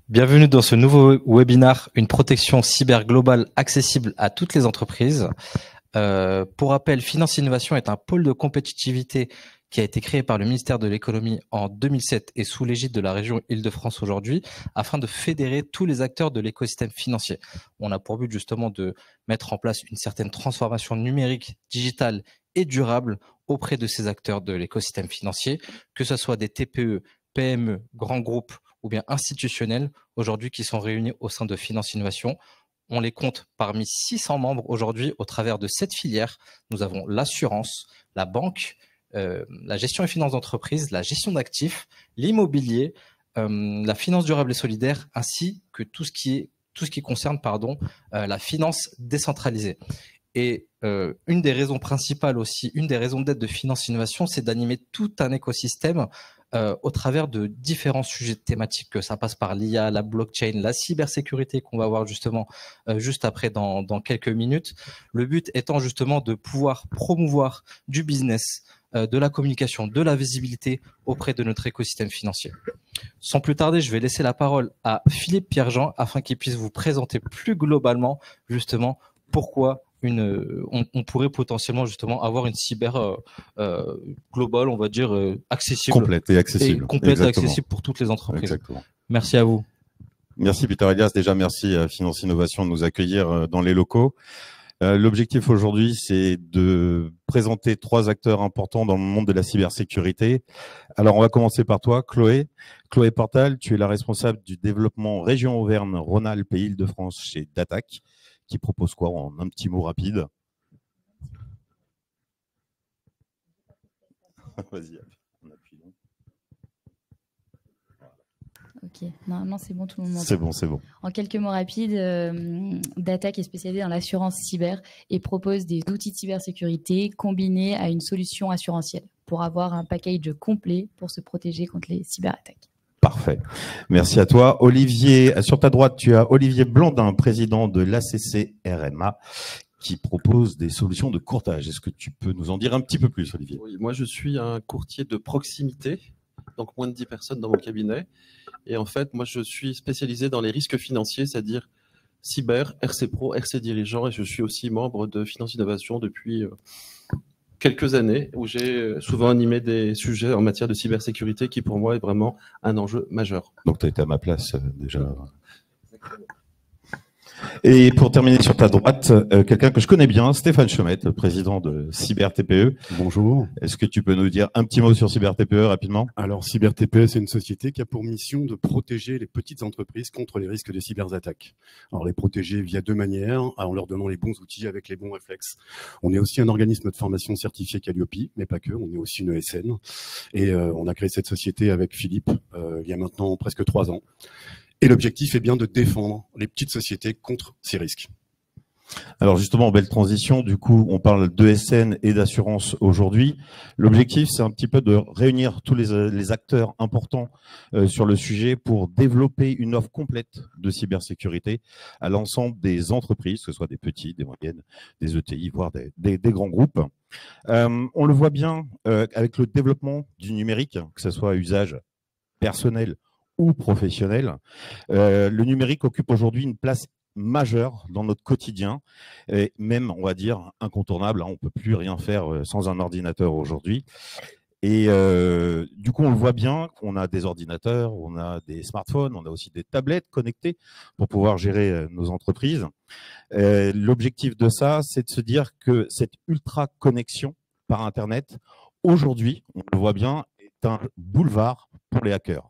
Bienvenue dans ce nouveau webinaire, une protection cyber globale accessible à toutes les entreprises. Pour rappel, Finance Innovation est un pôle de compétitivité qui a été créé par le ministère de l'économie en 2007 et sous l'égide de la région Île-de-France aujourd'hui, afin de fédérer tous les acteurs de l'écosystème financier. On a pour but justement de mettre en place une certaine transformation numérique, digitale et durable auprès de ces acteurs de l'écosystème financier, que ce soit des TPE, PME, grands groupes ou bien institutionnels aujourd'hui qui sont réunis au sein de Finance Innovation. On les compte parmi 600 membres aujourd'hui au travers de 7 filières. Nous avons l'assurance, la banque, la gestion et finance d'entreprise, la gestion d'actifs, l'immobilier, la finance durable et solidaire, ainsi que tout ce qui concerne la finance décentralisée. Et une des raisons principales aussi, une des raisons d'être de Finance Innovation, c'est d'animer tout un écosystème au travers de différents sujets thématiques, que ça passe par l'IA, la blockchain, la cybersécurité qu'on va voir justement juste après dans quelques minutes. Le but étant justement de pouvoir promouvoir du business, de la communication, de la visibilité auprès de notre écosystème financier. Sans plus tarder, je vais laisser la parole à Philippe Pierre-Jean afin qu'il puisse vous présenter plus globalement justement pourquoi on pourrait potentiellement justement avoir une cyber globale, on va dire accessible, complète et accessible, et accessible pour toutes les entreprises. Exactement. Merci à vous. Merci Peter Elias. Déjà merci à Finance Innovation de nous accueillir dans les locaux. L'objectif aujourd'hui, c'est de présenter 3 acteurs importants dans le monde de la cybersécurité. Alors, on va commencer par toi, Chloé. Chloé Portal, tu es la responsable du développement région Auvergne-Rhône-Alpes et Île-de-France chez Datac, qui propose quoi en un petit mot rapide? Vas-y, on appuie. Ok, non, c'est bon, tout le monde m'entend. C'est bon, c'est bon. En quelques mots rapides, Datac est spécialisé dans l'assurance cyber et propose des outils de cybersécurité combinés à une solution assurantielle pour avoir un package complet pour se protéger contre les cyberattaques. Parfait. Merci à toi. Olivier, sur ta droite, tu as Olivier Blandin, président de l'ACC RMA, qui propose des solutions de courtage. Est-ce que tu peux nous en dire un petit peu plus, Olivier? Oui, moi, je suis un courtier de proximité, donc moins de 10 personnes dans mon cabinet. Et en fait, moi, je suis spécialisé dans les risques financiers, c'est-à-dire cyber, RC Pro, RC Dirigeant, et je suis aussi membre de Finance Innovation depuis quelques années, où j'ai souvent animé des sujets en matière de cybersécurité qui, pour moi, est vraiment un enjeu majeur. Donc, tu as été à ma place déjà. Exactement. Et pour terminer sur ta droite, quelqu'un que je connais bien, Stéphane Chomette, le président de Cyber TPE. Bonjour. Est-ce que tu peux nous dire un petit mot sur Cyber TPE rapidement? Alors, Cyber TPE, c'est une société qui a pour mission de protéger les petites entreprises contre les risques de cyberattaques. Alors, les protéger via 2 manières, en leur donnant les bons outils avec les bons réflexes. On est aussi un organisme de formation certifié Calliope, mais pas que, on est aussi une ESN. Et on a créé cette société avec Philippe il y a maintenant presque 3 ans. Et l'objectif est bien de défendre les petites sociétés contre ces risques. Alors justement, belle transition. Du coup, on parle d'ESN et d'assurance aujourd'hui. L'objectif, c'est un petit peu de réunir tous les acteurs importants sur le sujet pour développer une offre complète de cybersécurité à l'ensemble des entreprises, que ce soit des petits, des moyennes, des ETI, voire des grands groupes. On le voit bien avec le développement du numérique, que ce soit à usage personnel ou professionnel. Le numérique occupe aujourd'hui une place majeure dans notre quotidien, et même, on va dire, incontournable. On ne peut plus rien faire sans un ordinateur aujourd'hui. Et du coup, on le voit bien, on a des ordinateurs, on a des smartphones, on a aussi des tablettes connectées pour pouvoir gérer nos entreprises. L'objectif de ça, c'est de se dire que cette ultra-connexion par Internet, aujourd'hui, on le voit bien, est un boulevard pour les hackers.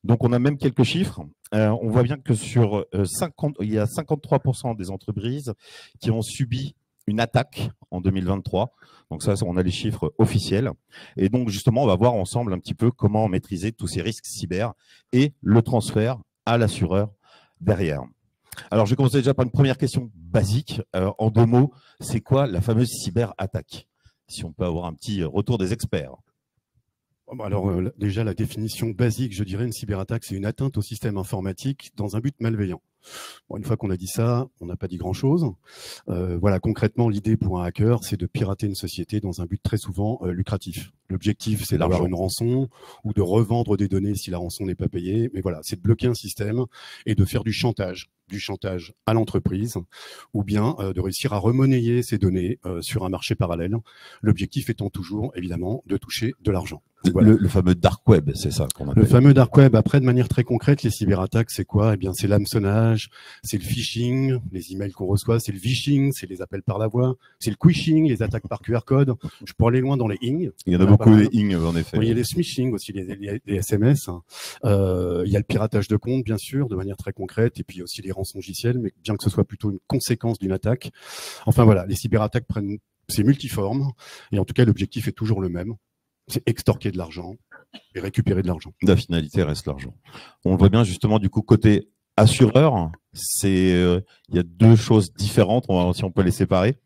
Donc, on a même quelques chiffres. On voit bien que il y a 53% des entreprises qui ont subi une attaque en 2023. Donc ça, on a les chiffres officiels. Et donc, justement, on va voir ensemble un petit peu comment maîtriser tous ces risques cyber et le transfert à l'assureur derrière. Alors, je vais commencer déjà par une première question basique. En 2 mots, c'est quoi la fameuse cyberattaque? Si on peut avoir un petit retour des experts. Alors déjà, la définition basique, je dirais, une cyberattaque, c'est une atteinte au système informatique dans un but malveillant. Bon, une fois qu'on a dit ça, on n'a pas dit grand-chose. Voilà, concrètement, l'idée pour un hacker, c'est de pirater une société dans un but très souvent lucratif. L'objectif, c'est d'avoir une rançon ou de revendre des données si la rançon n'est pas payée. Mais voilà, c'est de bloquer un système et de faire du chantage à l'entreprise, ou bien de réussir à remonnayer ces données sur un marché parallèle. L'objectif étant toujours, évidemment, de toucher de l'argent. Voilà. Le fameux dark web, c'est ça qu'on appelle. Le fameux dark web. Après, de manière très concrète, les cyberattaques, c'est quoi? Eh bien, c'est l'hameçonnage, c'est le phishing, les emails qu'on reçoit, c'est le vishing, c'est les appels par la voix, c'est le quishing, les attaques par QR code. Je pourrais aller loin dans les ing. Il y en a beaucoup des ing, en effet. Oui, il y a les smishing aussi, les SMS. Il y a le piratage de compte, bien sûr, de manière très concrète, et puis aussi les rançongiciels, mais bien que ce soit plutôt une conséquence d'une attaque. Enfin voilà, les cyberattaques c'est multiforme, et en tout cas, l'objectif est toujours le même. C'est extorquer de l'argent et récupérer de l'argent. La finalité reste l'argent. On le voit bien justement du coup côté assureur, il y a deux choses différentes. Si on peut les séparer.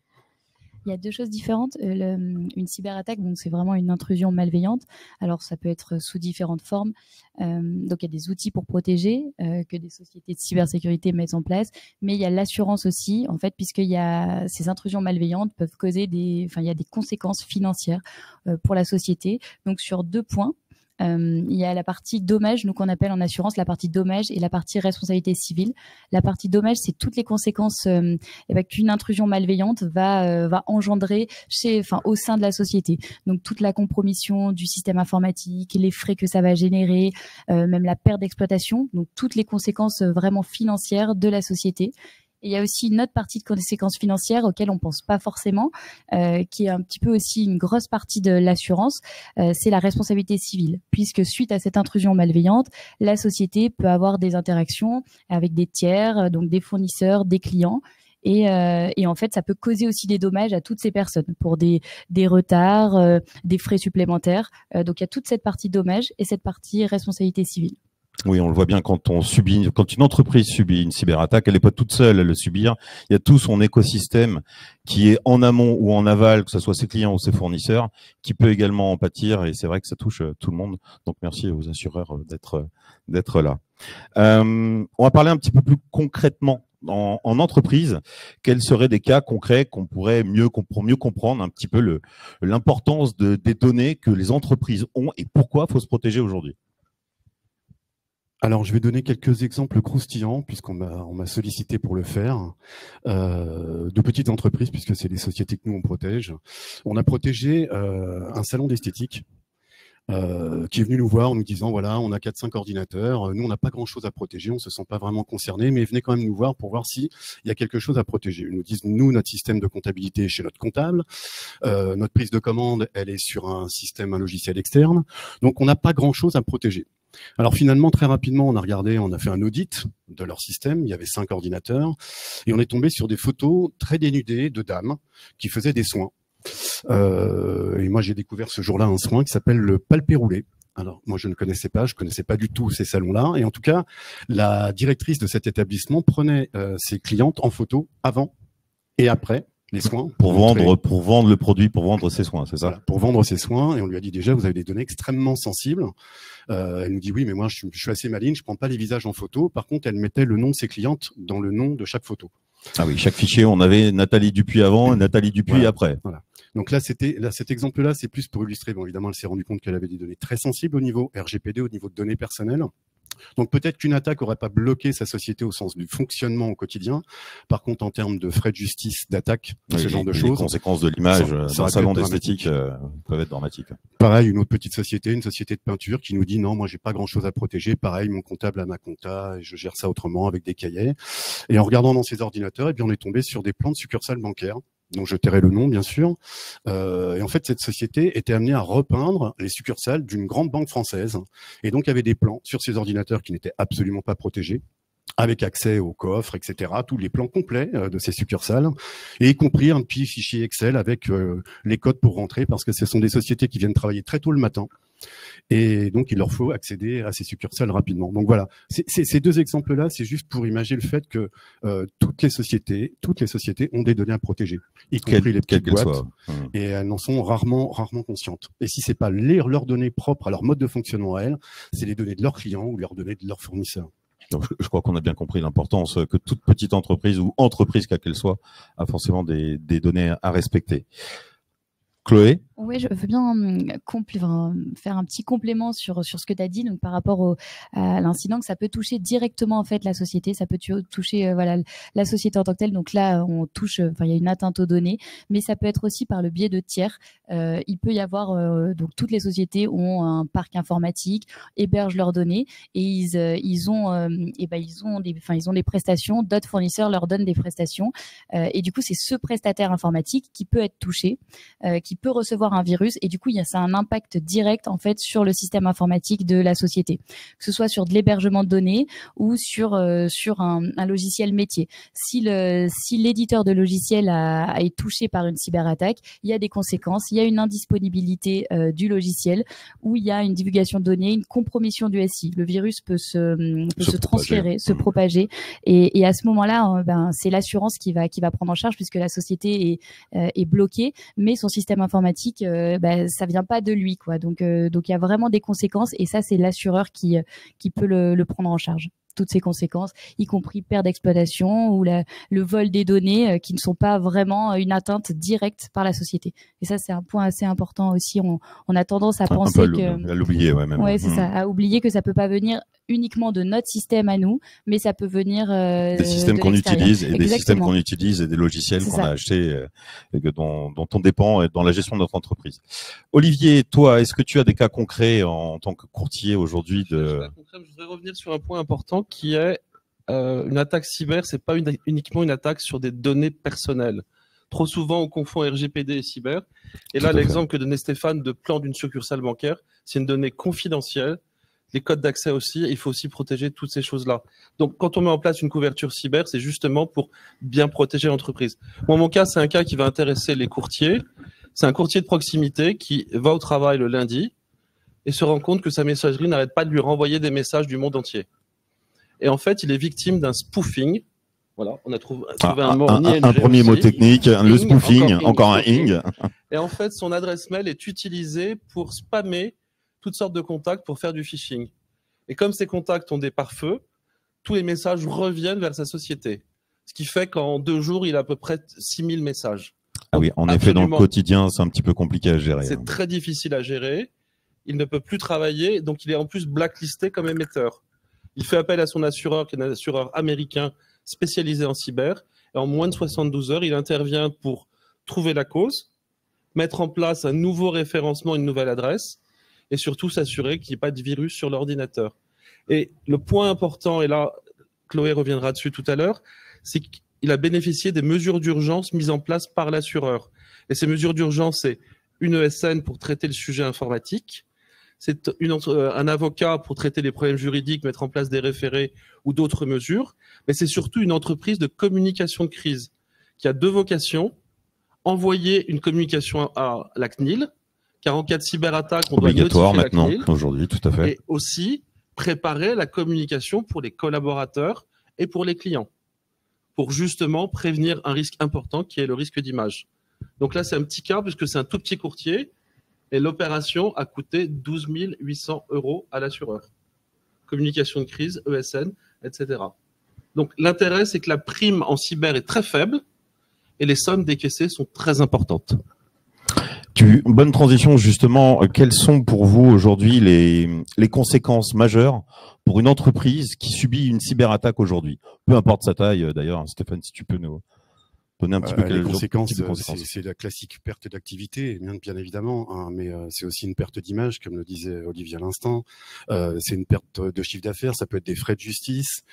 Il y a deux choses différentes. Une cyberattaque, donc c'est vraiment une intrusion malveillante. Alors ça peut être sous différentes formes. Donc il y a des outils pour protéger que des sociétés de cybersécurité mettent en place, mais il y a l'assurance aussi, en fait, puisque ces intrusions malveillantes peuvent causer il y a des conséquences financières pour la société. Donc sur 2 points. Il y a la partie dommage, nous qu'on appelle en assurance la partie dommage, et la partie responsabilité civile. La partie dommage, c'est toutes les conséquences qu'une intrusion malveillante va engendrer au sein de la société. Donc toute la compromission du système informatique, les frais que ça va générer, même la perte d'exploitation, donc toutes les conséquences vraiment financières de la société. Et il y a aussi une autre partie de conséquences financières auxquelles on pense pas forcément, qui est un petit peu aussi une grosse partie de l'assurance, c'est la responsabilité civile. Puisque suite à cette intrusion malveillante, la société peut avoir des interactions avec des tiers, donc des fournisseurs, des clients. Et en fait, ça peut causer aussi des dommages à toutes ces personnes pour des retards, des frais supplémentaires. Donc il y a toute cette partie dommages et cette partie responsabilité civile. Oui, on le voit bien quand une entreprise subit une cyberattaque, elle n'est pas toute seule à le subir. Il y a tout son écosystème qui est en amont ou en aval, que ce soit ses clients ou ses fournisseurs, qui peut également en pâtir. Et c'est vrai que ça touche tout le monde. Donc merci aux assureurs d'être là. On va parler un petit peu plus concrètement en entreprise. Quels seraient des cas concrets pour mieux comprendre un petit peu l'importance des données que les entreprises ont et pourquoi il faut se protéger aujourd'hui? Alors, je vais donner quelques exemples croustillants, puisqu'on m'a sollicité pour le faire, de petites entreprises, puisque c'est les sociétés que nous, on protège. On a protégé un salon d'esthétique qui est venu nous voir en nous disant, voilà, on a 4-5 ordinateurs, nous, on n'a pas grand-chose à protéger, on ne se sent pas vraiment concerné, mais venez quand même nous voir pour voir s'il y a quelque chose à protéger. Ils nous disent, nous, notre système de comptabilité est chez notre comptable, notre prise de commande, elle est sur un logiciel externe, donc on n'a pas grand-chose à protéger. Alors finalement, très rapidement, on a fait un audit de leur système, il y avait 5 ordinateurs, et on est tombé sur des photos très dénudées de dames qui faisaient des soins. Et moi, j'ai découvert ce jour-là un soin qui s'appelle le palpé roulé. Alors, moi, je ne connaissais pas du tout ces salons-là, et en tout cas, la directrice de cet établissement prenait ses clientes en photo avant et après les soins. Pour vendre le produit, pour vendre ses soins, c'est ça? Voilà, pour vendre ses soins. Et on lui a dit déjà, vous avez des données extrêmement sensibles. Elle nous dit oui, mais moi, je suis assez maligne, je prends pas les visages en photo. Par contre, elle mettait le nom de ses clientes dans le nom de chaque photo. Ah oui, chaque fichier, on avait Nathalie Dupuis avant et Nathalie Dupuis après. Voilà. Donc là, cet exemple-là, c'est plus pour illustrer. Bon, évidemment, elle s'est rendue compte qu'elle avait des données très sensibles au niveau RGPD, au niveau de données personnelles. Donc peut-être qu'une attaque n'aurait pas bloqué sa société au sens du fonctionnement au quotidien. Par contre, en termes de frais de justice, d'attaque, ce genre de choses. Les conséquences de l'image d'un salon d'esthétique peuvent être dramatiques. Pareil, une autre petite société, une société de peinture qui nous dit non, moi j'ai pas grand chose à protéger. Pareil, mon comptable a ma compta et je gère ça autrement avec des cahiers. Et en regardant dans ces ordinateurs, on est tombé sur des plans de succursales bancaires. Donc je tairai le nom, bien sûr. Et en fait, cette société était amenée à repeindre les succursales d'une grande banque française. Et donc, il y avait des plans sur ces ordinateurs qui n'étaient absolument pas protégés, avec accès aux coffres, etc., tous les plans complets de ces succursales, et y compris un petit fichier Excel avec les codes pour rentrer, parce que ce sont des sociétés qui viennent travailler très tôt le matin. Et donc, il leur faut accéder à ces succursales rapidement. Donc voilà, ces deux exemples-là, c'est juste pour imaginer le fait que toutes les sociétés ont des données à protéger, y compris les petites boîtes, et elles n'en sont rarement conscientes. Et si c'est pas leurs données propres à leur mode de fonctionnement à elles, c'est les données de leurs clients ou leurs données de leurs fournisseurs. Donc, je crois qu'on a bien compris l'importance que toute petite entreprise ou entreprise quelle qu'elle soit a forcément des données à respecter. Chloé? Oui, je veux bien faire un petit complément sur ce que tu as dit, donc par rapport à l'incident, que ça peut toucher directement en fait la société, ça peut toucher voilà la société en tant que telle. Donc là, on touche, il y a une atteinte aux données, mais ça peut être aussi par le biais de tiers. Il peut y avoir donc toutes les sociétés ont un parc informatique, hébergent leurs données et ils ont des prestations. D'autres fournisseurs leur donnent des prestations et du coup c'est ce prestataire informatique qui peut être touché, qui peut recevoir un virus et du coup ça a un impact direct en fait sur le système informatique de la société, que ce soit sur de l'hébergement de données ou sur un logiciel métier. Si l'éditeur de logiciel est touché par une cyberattaque, il y a des conséquences, il y a une indisponibilité du logiciel ou il y a une divulgation de données, une compromission du SI. Le virus peut se transférer, se propager et à ce moment-là, c'est l'assurance qui va prendre en charge puisque la société est bloquée, mais son système informatique, ça vient pas de lui, quoi. Donc il y a vraiment des conséquences et ça, c'est l'assureur qui peut le prendre en charge. Toutes ces conséquences, y compris perte d'exploitation ou le vol des données qui ne sont pas vraiment une atteinte directe par la société. Et ça, c'est un point assez important aussi. On a tendance à penser à l'oublier, ouais, même. Ouais, c'est ça, à oublier que ça peut pas venir uniquement de notre système à nous, mais ça peut venir des systèmes qu'on utilise et des systèmes qu'on utilise et des logiciels qu'on a achetés et dont on dépend dans la gestion de notre entreprise. Olivier, toi, est-ce que tu as des cas concrets en tant que courtier aujourd'hui Je voudrais revenir sur un point important qui est une attaque cyber, c'est pas uniquement une attaque sur des données personnelles. Trop souvent, on confond RGPD et cyber. Et là, l'exemple que donnait Stéphane de plan d'une succursale bancaire, c'est une donnée confidentielle. Les codes d'accès aussi, il faut aussi protéger toutes ces choses-là. Donc, quand on met en place une couverture cyber, c'est justement pour bien protéger l'entreprise. Moi, mon cas, c'est un cas qui va intéresser les courtiers. C'est un courtier de proximité qui va au travail le lundi et se rend compte que sa messagerie n'arrête pas de lui renvoyer des messages du monde entier. Et en fait, il est victime d'un spoofing. Voilà, on a trouvé un mot en ING un premier aussi. mot technique, le spoofing, encore un ing. Et en fait, son adresse mail est utilisée pour spammer toutes sortes de contacts pour faire du phishing. Et comme ces contacts ont des pare-feux, tous les messages reviennent vers sa société. Ce qui fait qu'en 2 jours, il a à peu près 6000 messages. Ah oui, en effet, dans le quotidien, c'est un petit peu compliqué à gérer. C'est très difficile à gérer. Il ne peut plus travailler, donc il est en plus blacklisté comme émetteur. Il fait appel à son assureur, qui est un assureur américain spécialisé en cyber. Et en moins de 72 heures, il intervient pour trouver la cause, mettre en place un nouveau référencement, une nouvelle adresse, et surtout s'assurer qu'il n'y ait pas de virus sur l'ordinateur. Et le point important, et là, Chloé reviendra dessus tout à l'heure, c'est qu'il a bénéficié des mesures d'urgence mises en place par l'assureur. Et ces mesures d'urgence, c'est une ESN pour traiter le sujet informatique, c'est un avocat pour traiter les problèmes juridiques, mettre en place des référés ou d'autres mesures, mais c'est surtout une entreprise de communication de crise qui a 2 vocations: envoyer une communication à la CNIL, car en cas de cyberattaque, on doit obligatoire notifier maintenant, la CNIL, aujourd'hui, tout à fait. et aussi préparer la communication pour les collaborateurs et pour les clients, pour justement prévenir un risque important qui est le risque d'image. Donc là, c'est un petit cas puisque c'est un tout petit courtier et l'opération a coûté 12 800 € à l'assureur. Communication de crise, ESN, etc. Donc l'intérêt, c'est que la prime en cyber est très faible et les sommes décaissées sont très importantes. Bonne transition, justement. Quelles sont pour vous aujourd'hui les conséquences majeures pour une entreprise qui subit une cyberattaque aujourd'hui? Peu importe sa taille, d'ailleurs. Stéphane, si tu peux nous donner un petit peu les conséquences, c'est la classique perte d'activité, bien évidemment, hein, mais c'est aussi une perte d'image, comme le disait Olivier à l'instant. C'est une perte de chiffre d'affaires, ça peut être des frais de justice,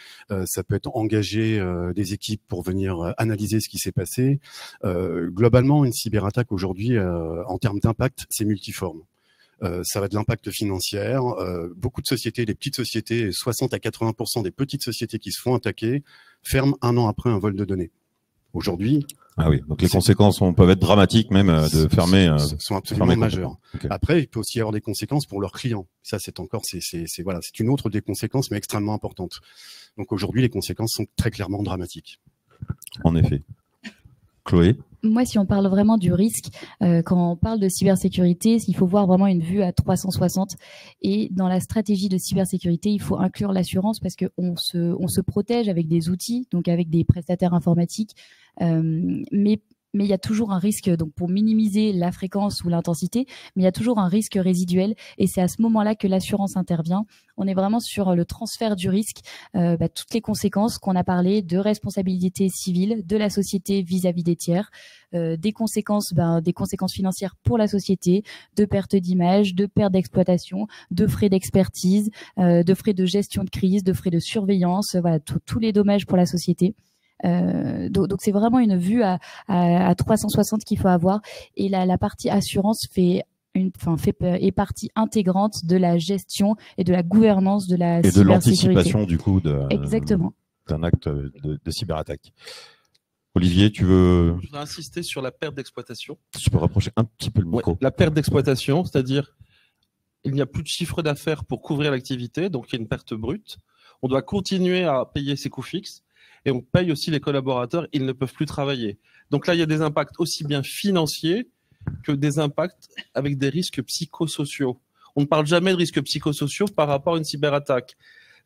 ça peut être engager des équipes pour venir analyser ce qui s'est passé. Globalement, une cyberattaque aujourd'hui, en termes d'impact, c'est multiforme. Ça va de l'impact financier. Beaucoup de sociétés, les petites sociétés, 60 à 80% des petites sociétés qui se font attaquer ferment 1 an après un vol de données. Aujourd'hui. Ah oui, donc les conséquences peuvent être dramatiques même de fermer. Sont absolument majeures. Okay. Après, il peut aussi y avoir des conséquences pour leurs clients. Ça, c'est encore, voilà, c'est une autre des conséquences, mais extrêmement importante. Donc aujourd'hui, les conséquences sont très clairement dramatiques. En effet. Chloé? Moi, si on parle vraiment du risque, quand on parle de cybersécurité, il faut voir vraiment une vue à 360. Et dans la stratégie de cybersécurité, il faut inclure l'assurance parce qu'on se protège avec des outils, donc avec des prestataires informatiques, mais il y a toujours un risque, donc pour minimiser la fréquence ou l'intensité, mais il y a toujours un risque résiduel et c'est à ce moment-là que l'assurance intervient. On est vraiment sur le transfert du risque, toutes les conséquences qu'on a parlé de responsabilité civile de la société vis-à-vis des tiers, des conséquences financières pour la société, de perte d'image, de perte d'exploitation, de frais d'expertise, de frais de gestion de crise, de frais de surveillance, voilà, tous les dommages pour la société. Donc c'est vraiment une vue à 360 qu'il faut avoir et la partie assurance est partie intégrante de la gestion et de la gouvernance de la cybersécurité. Et de l'anticipation du coup Exactement. d'un acte de cyberattaque. Olivier, tu veux... Je voudrais insister sur la perte d'exploitation. Tu peux rapprocher un petit peu le micro. Ouais, la perte d'exploitation, c'est-à-dire il n'y a plus de chiffre d'affaires pour couvrir l'activité, donc il y a une perte brute. On doit continuer à payer ses coûts fixes. Et on paye aussi les collaborateurs, ils ne peuvent plus travailler. Donc là, il y a des impacts aussi bien financiers que des impacts avec des risques psychosociaux. On ne parle jamais de risques psychosociaux par rapport à une cyberattaque.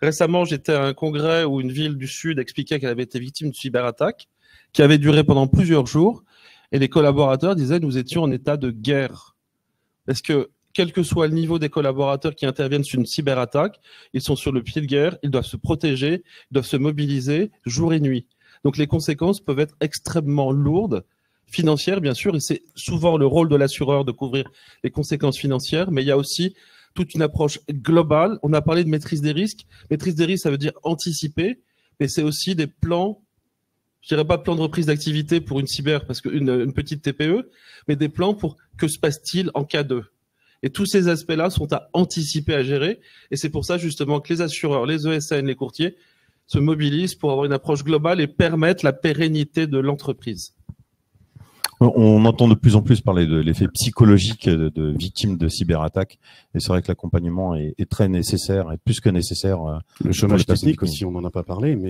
Récemment, j'étais à un congrès où une ville du Sud expliquait qu'elle avait été victime d'une cyberattaque qui avait duré pendant plusieurs jours. Et les collaborateurs disaient, nous étions en état de guerre. Parce que quel que soit le niveau des collaborateurs qui interviennent sur une cyberattaque, ils sont sur le pied de guerre, ils doivent se protéger, ils doivent se mobiliser jour et nuit. Donc les conséquences peuvent être extrêmement lourdes, financières bien sûr, et c'est souvent le rôle de l'assureur de couvrir les conséquences financières, mais il y a aussi toute une approche globale. On a parlé de maîtrise des risques. Maîtrise des risques, ça veut dire anticiper, mais c'est aussi des plans, je dirais pas plan de reprise d'activité pour une cyber, parce qu'une petite TPE, mais des plans pour que se passe-t-il en cas de. Et tous ces aspects-là sont à anticiper, à gérer. Et c'est pour ça, justement, que les assureurs, les ESN, les courtiers se mobilisent pour avoir une approche globale et permettre la pérennité de l'entreprise. On entend de plus en plus parler de l'effet psychologique de victimes de cyberattaques. Et c'est vrai que l'accompagnement est très nécessaire, et plus que nécessaire. Le chômage technique aussi, on n'en a pas parlé, mais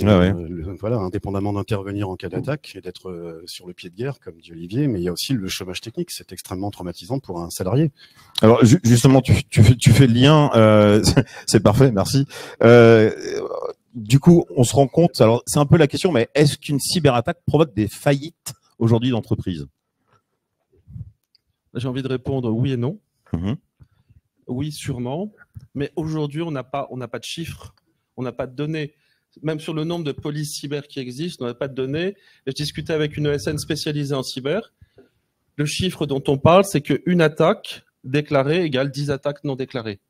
voilà, indépendamment d'intervenir en cas d'attaque et d'être sur le pied de guerre, comme dit Olivier, mais il y a aussi le chômage technique. C'est extrêmement traumatisant pour un salarié. Alors justement, tu fais le lien. C'est parfait, merci. Du coup, on se rend compte. Alors c'est un peu la question, mais est-ce qu'une cyberattaque provoque des faillites aujourd'hui d'entreprises? J'ai envie de répondre oui et non. Mmh. Oui, sûrement. Mais aujourd'hui, on n'a pas de chiffres, on n'a pas de données. Même sur le nombre de polices cyber qui existent, on n'a pas de données. Et je discutais avec une ESN spécialisée en cyber. Le chiffre dont on parle, c'est qu'une attaque déclarée égale 10 attaques non déclarées.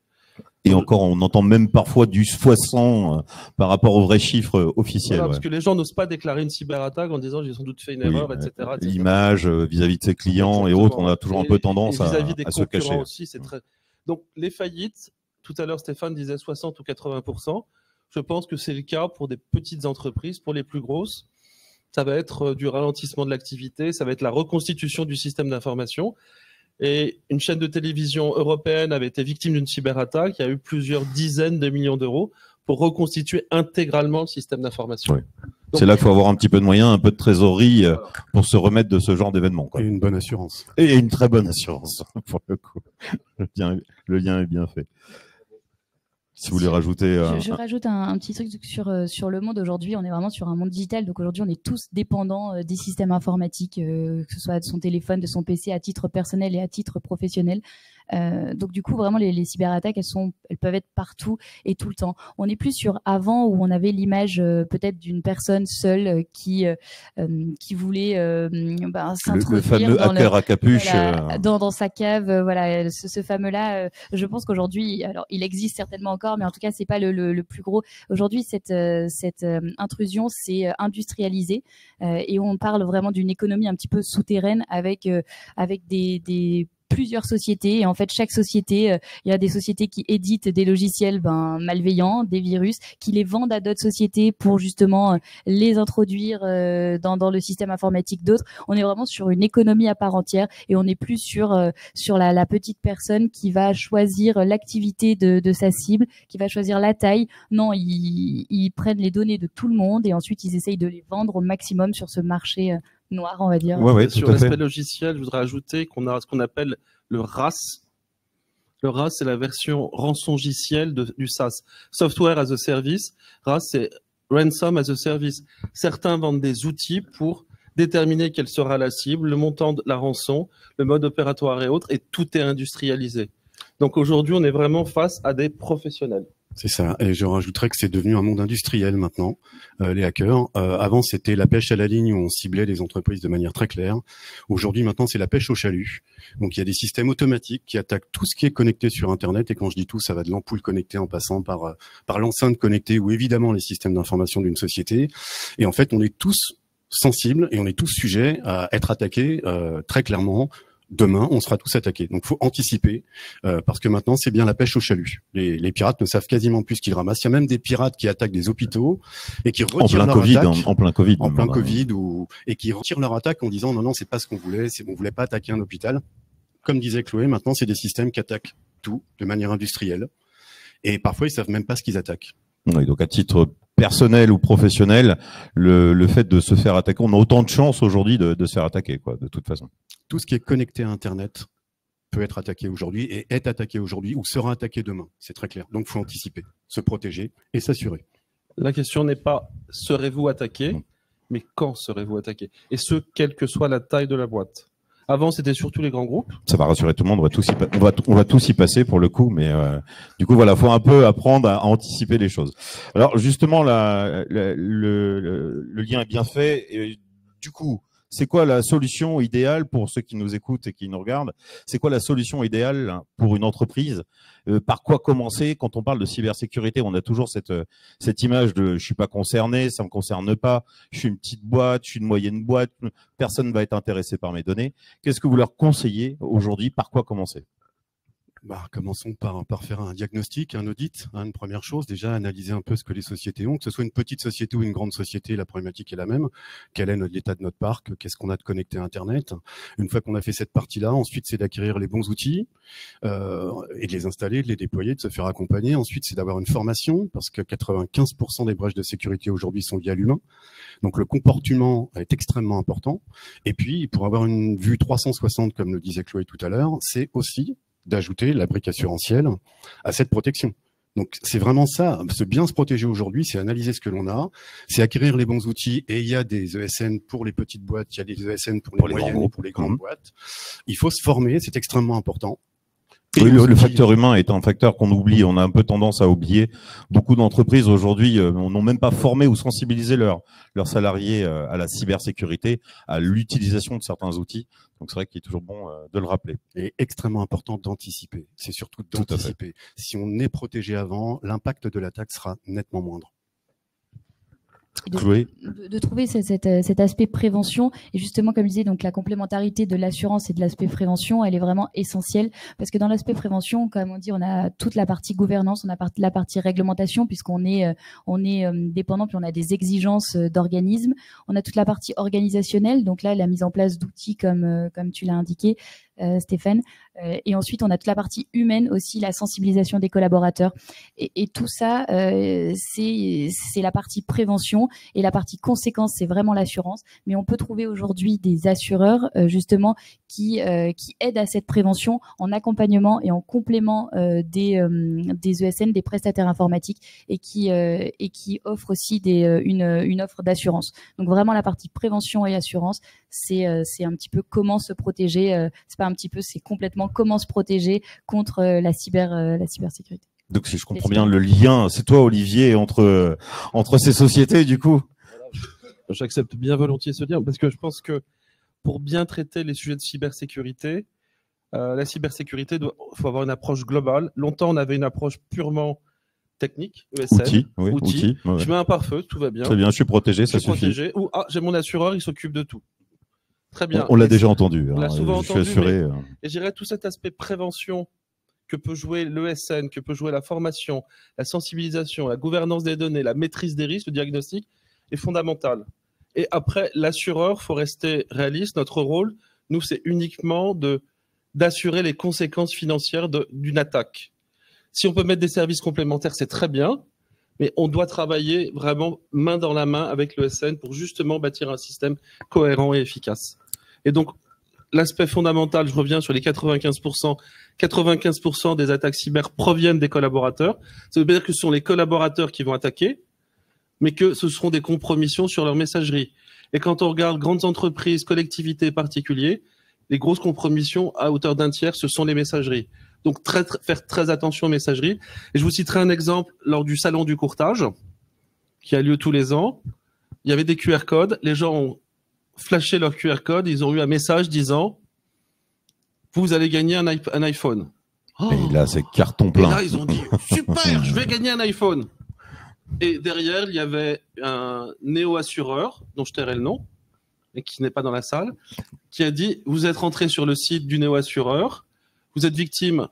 Et encore, on entend même parfois du x100 par rapport aux vrais chiffres officiels. Voilà, parce que les gens n'osent pas déclarer une cyberattaque en disant j'ai sans doute fait une erreur, etc. L'image vis-à-vis de ses clients et autres, on a toujours un peu tendance à se cacher. Aussi, c'est très... Donc les faillites, tout à l'heure Stéphane disait 60 ou 80%. Je pense que c'est le cas pour des petites entreprises. Pour les plus grosses, ça va être du ralentissement de l'activité, ça va être la reconstitution du système d'information. Et une chaîne de télévision européenne avait été victime d'une cyberattaque. Il y a eu plusieurs dizaines de millions d'euros pour reconstituer intégralement le système d'information. Oui. C'est là qu'il faut avoir un petit peu de moyens, un peu de trésorerie pour se remettre de ce genre d'événement. Et une bonne assurance. Et une très bonne assurance, pour le coup. Le lien est bien fait. Si vous voulez rajouter... Je rajoute un petit truc sur le monde aujourd'hui. On est vraiment sur un monde digital. Donc aujourd'hui, on est tous dépendants des systèmes informatiques, que ce soit de son téléphone, de son PC à titre personnel et à titre professionnel. Donc du coup, vraiment, les cyberattaques, elles peuvent être partout et tout le temps. On n'est plus sur avant où on avait l'image peut-être d'une personne seule qui voulait s'introduire le fameux hacker à capuche dans sa cave. Voilà, ce fameux-là. Je pense qu'aujourd'hui, alors il existe certainement encore, mais en tout cas, c'est pas le plus gros. Aujourd'hui, cette intrusion s'est industrialisée et on parle vraiment d'une économie un petit peu souterraine avec des plusieurs sociétés et en fait chaque société, il y a des sociétés qui éditent des logiciels malveillants, des virus, qui les vendent à d'autres sociétés pour justement les introduire dans le système informatique d'autres. On est vraiment sur une économie à part entière et on n'est plus sur la petite personne qui va choisir l'activité de sa cible, qui va choisir la taille. Non, ils prennent les données de tout le monde et ensuite ils essayent de les vendre au maximum sur ce marché noir, on va dire. Ouais, Sur l'aspect logiciel, je voudrais ajouter qu'on a ce qu'on appelle le RAS. Le RAS, c'est la version rançongicielle du SaaS. Software as a Service. RAS, c'est Ransom as a Service. Certains vendent des outils pour déterminer quelle sera la cible, le montant de la rançon, le mode opératoire et autres, et tout est industrialisé. Donc aujourd'hui, on est vraiment face à des professionnels. C'est ça. Et je rajouterais que c'est devenu un monde industriel maintenant, les hackers. Avant, c'était la pêche à la ligne où on ciblait les entreprises de manière très claire. Aujourd'hui, maintenant, c'est la pêche au chalut. Donc, il y a des systèmes automatiques qui attaquent tout ce qui est connecté sur Internet. Et quand je dis tout, ça va de l'ampoule connectée en passant par l'enceinte connectée ou évidemment les systèmes d'information d'une société. Et en fait, on est tous sensibles et on est tous sujets à être attaqués très clairement. Demain, on sera tous attaqués. Donc, faut anticiper parce que maintenant, c'est bien la pêche au chalut. Les pirates ne savent quasiment plus ce qu'ils ramassent. Il y a même des pirates qui attaquent des hôpitaux et qui retirent leur attaque en plein Covid, et qui retirent leur attaque en disant non, c'est pas ce qu'on voulait. On voulait pas attaquer un hôpital. Comme disait Chloé, maintenant, c'est des systèmes qui attaquent tout de manière industrielle et parfois ils savent même pas ce qu'ils attaquent. Oui, donc à titre personnel ou professionnel, le fait de se faire attaquer, on a autant de chances aujourd'hui de se faire attaquer, quoi, de toute façon. Tout ce qui est connecté à Internet peut être attaqué aujourd'hui et est attaqué aujourd'hui ou sera attaqué demain. C'est très clair. Donc, il faut anticiper, se protéger et s'assurer. La question n'est pas serez-vous attaqué, mais quand serez-vous attaqué? Et ce, quelle que soit la taille de la boîte. Avant, c'était surtout les grands groupes. Ça va rassurer tout le monde. On va tous y passer pour le coup, mais du coup, voilà, faut un peu apprendre à anticiper les choses. Alors, justement, le lien est bien fait. Et du coup, c'est quoi la solution idéale pour ceux qui nous écoutent et qui nous regardent? C'est quoi la solution idéale pour une entreprise? Par quoi commencer? Quand on parle de cybersécurité, on a toujours cette image de je suis pas concerné, ça me concerne pas, je suis une petite boîte, je suis une moyenne boîte, personne ne va être intéressé par mes données. Qu'est-ce que vous leur conseillez aujourd'hui? Par quoi commencer? Commençons par faire un diagnostic, un audit. Une première chose, déjà analyser un peu ce que les sociétés ont, que ce soit une petite société ou une grande société, la problématique est la même. Quel est l'état de notre parc? Qu'est-ce qu'on a de connecté à Internet? Une fois qu'on a fait cette partie-là, ensuite c'est d'acquérir les bons outils et de les installer, de les déployer, de se faire accompagner. Ensuite, c'est d'avoir une formation parce que 95% des brèches de sécurité aujourd'hui sont liées à l'humain. Donc le comportement est extrêmement important. Et puis, pour avoir une vue 360, comme le disait Chloé tout à l'heure, c'est aussi d'ajouter la brique assurantielle à cette protection. Donc c'est vraiment ça, bien se protéger aujourd'hui, c'est analyser ce que l'on a, c'est acquérir les bons outils et il y a des ESN pour les petites boîtes, il y a des ESN pour les moyennes et pour les grandes boîtes. Il faut se former, c'est extrêmement important. Oui, le facteur humain est un facteur qu'on oublie. On a un peu tendance à oublier. Beaucoup d'entreprises aujourd'hui n'ont même pas formé ou sensibilisé leurs salariés à la cybersécurité, à l'utilisation de certains outils. Donc c'est vrai qu'il est toujours bon de le rappeler. Et extrêmement important d'anticiper. C'est surtout d'anticiper. Si on est protégé avant, l'impact de l'attaque sera nettement moindre. De trouver cet aspect prévention et justement comme je disais, donc la complémentarité de l'assurance et de l'aspect prévention, elle est vraiment essentielle parce que dans l'aspect prévention, comme on dit, on a toute la partie gouvernance, on a la partie réglementation puisqu'on est dépendant puis on a des exigences d'organismes, on a toute la partie organisationnelle, donc là la mise en place d'outils comme tu l'as indiqué Stéphane, et ensuite on a toute la partie humaine aussi, la sensibilisation des collaborateurs et tout ça c'est la partie prévention et la partie conséquence c'est vraiment l'assurance, mais on peut trouver aujourd'hui des assureurs justement qui aident à cette prévention en accompagnement et en complément des ESN, des prestataires informatiques et qui offrent aussi une offre d'assurance. Donc vraiment la partie prévention et assurance, c'est un petit peu comment se protéger, c'est pas un petit peu, c'est complètement comment se protéger contre la cybersécurité. Donc si je comprends bien le lien, c'est toi Olivier entre ces sociétés du coup. J'accepte bien volontiers ce lien parce que je pense que pour bien traiter les sujets de cybersécurité, la cybersécurité faut avoir une approche globale. Longtemps on avait une approche purement technique, ESN, outils. Ouais. Je mets un pare-feu, tout va bien. Très bien, je suis protégé, ça suffit. Protégé. Ou j'ai mon assureur, il s'occupe de tout. Très bien. On l'a déjà entendu. On l'a souvent entendu. Je suis assuré. Et je dirais tout cet aspect prévention que peut jouer l'ESN, que peut jouer la formation, la sensibilisation, la gouvernance des données, la maîtrise des risques, le diagnostic est fondamental. Et après, l'assureur, faut rester réaliste. Notre rôle, nous, c'est uniquement d'assurer les conséquences financières d'une attaque. Si on peut mettre des services complémentaires, c'est très bien. Mais on doit travailler vraiment main dans la main avec l'ESN pour justement bâtir un système cohérent et efficace. Et donc, l'aspect fondamental, je reviens sur les 95%. 95% des attaques cyber proviennent des collaborateurs. Ça veut dire que ce sont les collaborateurs qui vont attaquer, mais que ce seront des compromissions sur leur messagerie. Et quand on regarde grandes entreprises, collectivités, particuliers, les grosses compromissions à hauteur d'un tiers, ce sont les messageries. Donc, faire très attention aux messageries. Et je vous citerai un exemple lors du salon du courtage, qui a lieu tous les ans. Il y avait des QR codes. Les gens ont flashé leur QR code. Ils ont eu un message disant « Vous allez gagner un iPhone ». Et là, c'est carton plein. Et là, ils ont dit « Super, je vais gagner un iPhone ». Et derrière, il y avait un néo-assureur, dont je tairai le nom, et qui n'est pas dans la salle, qui a dit « Vous êtes rentré sur le site du néo-assureur, vous êtes victime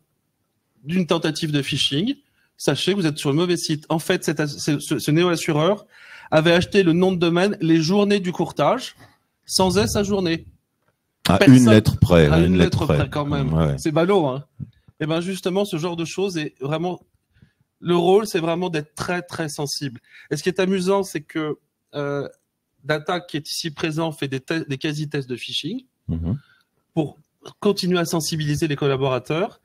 d'une tentative de phishing, sachez que vous êtes sur le mauvais site. » En fait, ce néo-assureur avait acheté le nom de domaine les journées du courtage, sans S à journée. À une lettre près. À une lettre près, quand même. Ouais. C'est ballot, hein. Et bien justement, ce genre de choses est vraiment... Le rôle, c'est vraiment d'être très, très sensible. Et ce qui est amusant, c'est que Data, qui est ici présent, fait des quasi-tests de phishing pour continuer à sensibiliser les collaborateurs.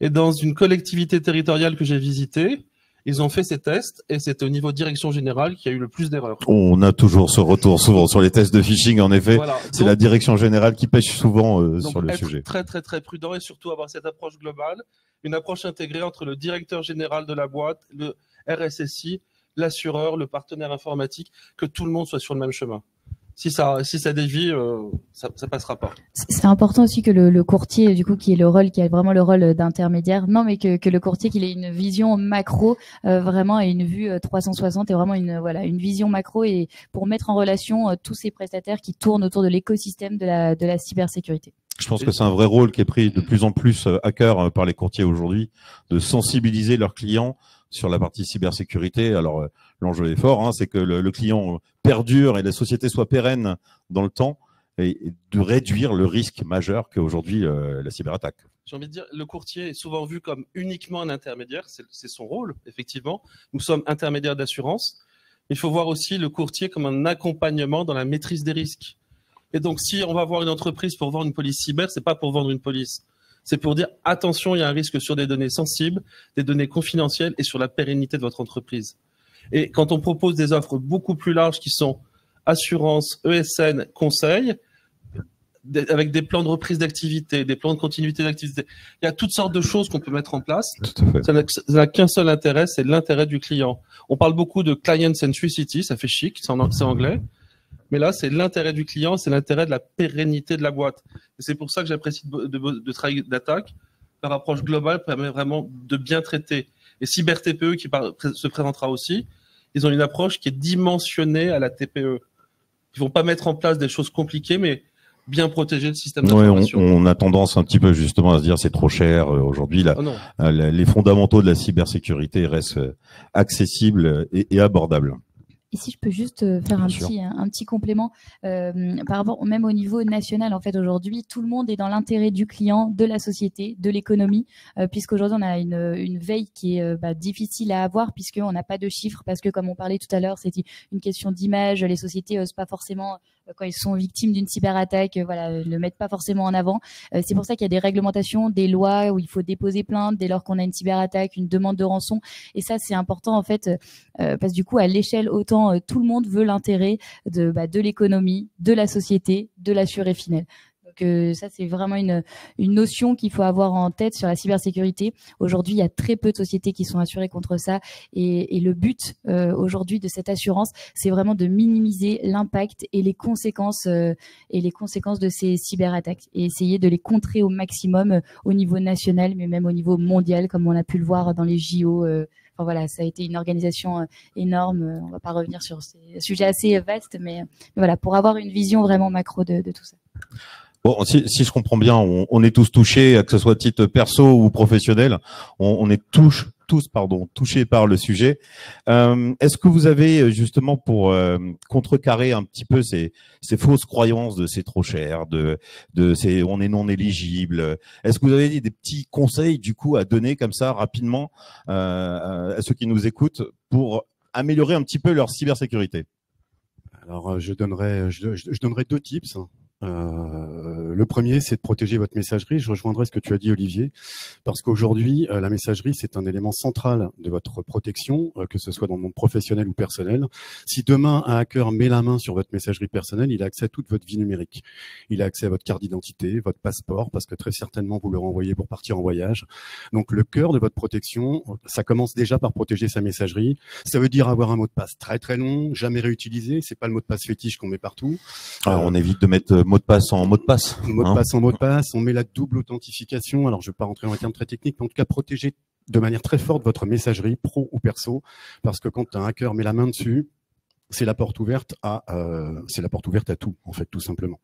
Et dans une collectivité territoriale que j'ai visitée, ils ont fait ces tests et c'est au niveau direction générale qu'il y a eu le plus d'erreurs. On a toujours ce retour souvent sur les tests de phishing. En effet, voilà. C'est la direction générale qui pêche souvent sur le sujet. Très, très, très prudent et surtout avoir cette approche globale, une approche intégrée entre le directeur général de la boîte, le RSSI, l'assureur, le partenaire informatique, que tout le monde soit sur le même chemin. Si ça dévie, ça passera pas. C'est important aussi que le courtier, du coup, qui a vraiment le rôle d'intermédiaire, non, mais que le courtier, qu'il ait une vision macro, vraiment, et une vue 360, et vraiment une vision macro, et pour mettre en relation tous ces prestataires qui tournent autour de l'écosystème de la cybersécurité. Je pense que c'est un vrai rôle qui est pris de plus en plus à cœur par les courtiers aujourd'hui, de sensibiliser leurs clients sur la partie cybersécurité. Alors, l'enjeu est fort, hein, c'est que le client perdure et la société soit pérenne dans le temps et de réduire le risque majeur qu'aujourd'hui la cyberattaque. J'ai envie de dire, le courtier est souvent vu comme uniquement un intermédiaire, c'est son rôle, effectivement. Nous sommes intermédiaires d'assurance. Il faut voir aussi le courtier comme un accompagnement dans la maîtrise des risques. Et donc, si on va voir une entreprise pour vendre une police cyber, c'est pas pour vendre une police. C'est pour dire, attention, il y a un risque sur des données sensibles, des données confidentielles et sur la pérennité de votre entreprise. Et quand on propose des offres beaucoup plus larges qui sont assurance, ESN, conseil, avec des plans de reprise d'activité, des plans de continuité d'activité, il y a toutes sortes de choses qu'on peut mettre en place. Ça n'a qu'un seul intérêt, c'est l'intérêt du client. On parle beaucoup de client centricity, ça fait chic, c'est anglais. Mais là, c'est l'intérêt du client, c'est l'intérêt de la pérennité de la boîte. Et c'est pour ça que j'apprécie de travailler d'Attaque. Leur approche globale permet vraiment de bien traiter. Et Cyber TPE, qui se présentera aussi, ils ont une approche qui est dimensionnée à la TPE. Ils vont pas mettre en place des choses compliquées, mais bien protéger le système d'information. On a tendance un petit peu justement à se dire c'est trop cher aujourd'hui. Les fondamentaux de la cybersécurité restent accessibles et abordables. Et si je peux juste faire un petit complément par rapport même au niveau national, en fait aujourd'hui tout le monde est dans l'intérêt du client, de la société, de l'économie, puisqu'aujourd'hui on a une veille qui est difficile à avoir puisqu'on n'a pas de chiffres, parce que comme on parlait tout à l'heure, c'est une question d'image, les sociétés osent pas forcément quand ils sont victimes d'une cyberattaque, le mettent pas forcément en avant. C'est pour ça qu'il y a des réglementations, des lois où il faut déposer plainte dès lors qu'on a une cyberattaque, une demande de rançon. Et ça, c'est important en fait, parce que du coup, à l'échelle, autant tout le monde veut l'intérêt de l'économie, de la société, de l'assuré final. Donc ça, c'est vraiment une notion qu'il faut avoir en tête sur la cybersécurité. Aujourd'hui, il y a très peu de sociétés qui sont assurées contre ça. Et le but aujourd'hui de cette assurance, c'est vraiment de minimiser l'impact et les conséquences de ces cyberattaques et essayer de les contrer au maximum au niveau national, mais même au niveau mondial, comme on a pu le voir dans les JO. Enfin, voilà, ça a été une organisation énorme. On va pas revenir sur ces sujets assez vastes, mais voilà, pour avoir une vision vraiment macro de tout ça. Bon, si je comprends bien, on est tous touchés, que ce soit à titre perso ou professionnel, on est tous touchés par le sujet. Est-ce que vous avez justement pour contrecarrer un petit peu ces fausses croyances de c'est trop cher, de c'est on est non éligible, est-ce que vous avez des petits conseils du coup à donner comme ça rapidement à ceux qui nous écoutent pour améliorer un petit peu leur cybersécurité? Alors, je donnerai 2 tips. Le premier, c'est de protéger votre messagerie. Je rejoindrai ce que tu as dit, Olivier, parce qu'aujourd'hui, la messagerie, c'est un élément central de votre protection, que ce soit dans le monde professionnel ou personnel. Si demain, un hacker met la main sur votre messagerie personnelle, il a accès à toute votre vie numérique. Il a accès à votre carte d'identité, votre passeport, parce que très certainement, vous le renvoyez pour partir en voyage. Donc, le cœur de votre protection, ça commence déjà par protéger sa messagerie. Ça veut dire avoir un mot de passe très, très long, jamais réutilisé. C'est pas le mot de passe fétiche qu'on met partout. Alors, on évite de mettre mot de passe en mot de passe. Mot de passe en mot de passe, on met la double authentification. Alors, je ne vais pas rentrer dans un terme très technique, mais en tout cas, protéger de manière très forte votre messagerie, pro ou perso, parce que quand un hacker met la main dessus, c'est la porte ouverte à tout, en fait, tout simplement.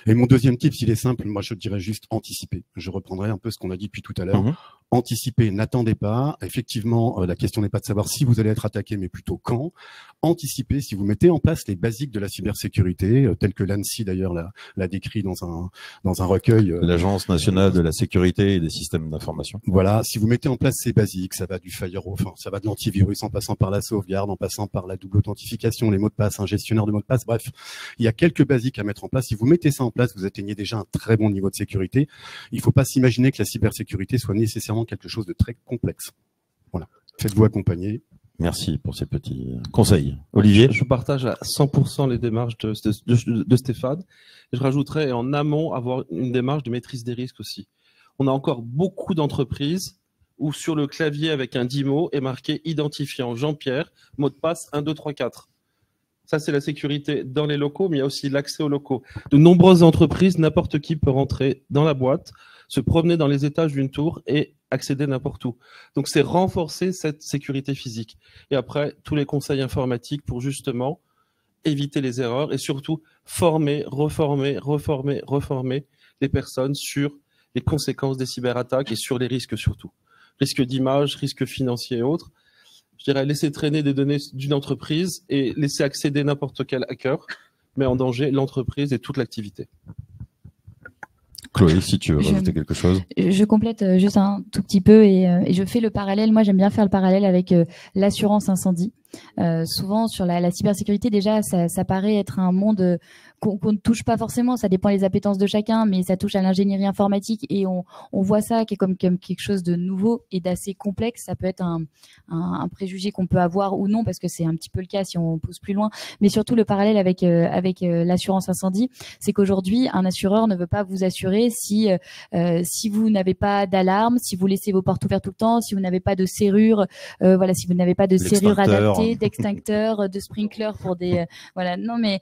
Et mon deuxième tip, s'il est simple, moi je dirais juste anticiper. Je reprendrai un peu ce qu'on a dit depuis tout à l'heure. Anticiper, n'attendez pas. Effectivement, la question n'est pas de savoir si vous allez être attaqué, mais plutôt quand. Anticiper, si vous mettez en place les basiques de la cybersécurité, tels que l'ANSSI d'ailleurs l'a décrit dans un recueil. L'Agence nationale de la sécurité et des systèmes d'information. Voilà, si vous mettez en place ces basiques, ça va du firewall, enfin, ça va de l'antivirus en passant par la sauvegarde, en passant par la double authentification, les mots de passe, un gestionnaire de mots de passe, bref, il y a quelques basiques à mettre en place. Si vous mettez ça en place, vous atteignez déjà un très bon niveau de sécurité. Il ne faut pas s'imaginer que la cybersécurité soit nécessairement quelque chose de très complexe. Voilà, faites-vous accompagner. Merci pour ces petits conseils. Olivier? Je partage à 100% les démarches de Stéphane. Je rajouterais en amont avoir une démarche de maîtrise des risques aussi. On a encore beaucoup d'entreprises où sur le clavier avec un 10 mots est marqué identifiant Jean-Pierre, mot de passe 1, 2, 3, 4. Ça, c'est la sécurité dans les locaux, mais il y a aussi l'accès aux locaux. De nombreuses entreprises, n'importe qui peut rentrer dans la boîte, se promener dans les étages d'une tour et accéder n'importe où. Donc, c'est renforcer cette sécurité physique. Et après, tous les conseils informatiques pour justement éviter les erreurs et surtout former, reformer les personnes sur les conséquences des cyberattaques et sur les risques surtout. Risques d'image, risques financiers et autres. Je dirais laisser traîner des données d'une entreprise et laisser accéder n'importe quel hacker met en danger l'entreprise et toute l'activité. Chloé, si tu veux rajouter quelque chose. Je complète juste un tout petit peu et je fais le parallèle. Moi, j'aime bien faire le parallèle avec l'assurance incendie. Souvent, sur la cybersécurité, déjà, ça paraît être un monde qu'on ne touche pas forcément. Ça dépend des appétences de chacun, mais ça touche à l'ingénierie informatique et on voit ça qui est comme quelque chose de nouveau et d'assez complexe. Ça peut être un préjugé qu'on peut avoir ou non, parce que c'est un petit peu le cas si on pousse plus loin. Mais surtout, le parallèle avec l'assurance incendie, c'est qu'aujourd'hui, un assureur ne veut pas vous assurer si vous n'avez pas d'alarme, si vous laissez vos portes ouvertes tout le temps, si vous n'avez pas de serrure, voilà, si vous n'avez pas de serrure adaptée, d'extincteur, de sprinkler pour des voilà. Non, mais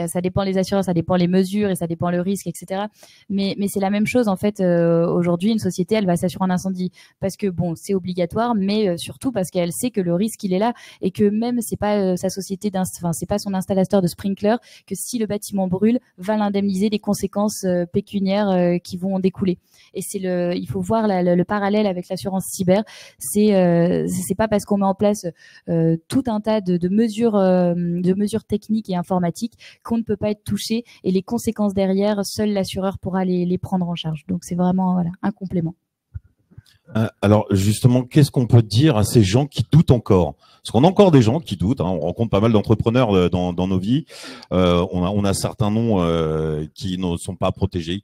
ça dépend les assureurs, ça dépend les mesures et ça dépend le risque, etc. Mais c'est la même chose en fait. Aujourd'hui, une société, elle va s'assurer un incendie parce que bon, c'est obligatoire, mais surtout parce qu'elle sait que le risque il est là et que même c'est pas sa société, c'est pas son installateur de sprinkler, que si le bâtiment brûle, va l'indemniser des conséquences pécuniaires qui vont en découler. Et il faut voir le parallèle avec l'assurance cyber. C'est pas parce qu'on met en place tout un tas de mesures techniques et informatiques qu'on ne peut pas être touché, et les conséquences derrière, seul l'assureur pourra les prendre en charge. Donc c'est vraiment un complément. Alors justement, qu'est-ce qu'on peut dire à ces gens qui doutent encore? Parce qu'on a encore des gens qui doutent, hein. On rencontre pas mal d'entrepreneurs dans nos vies. On a certains noms qui ne sont pas protégés.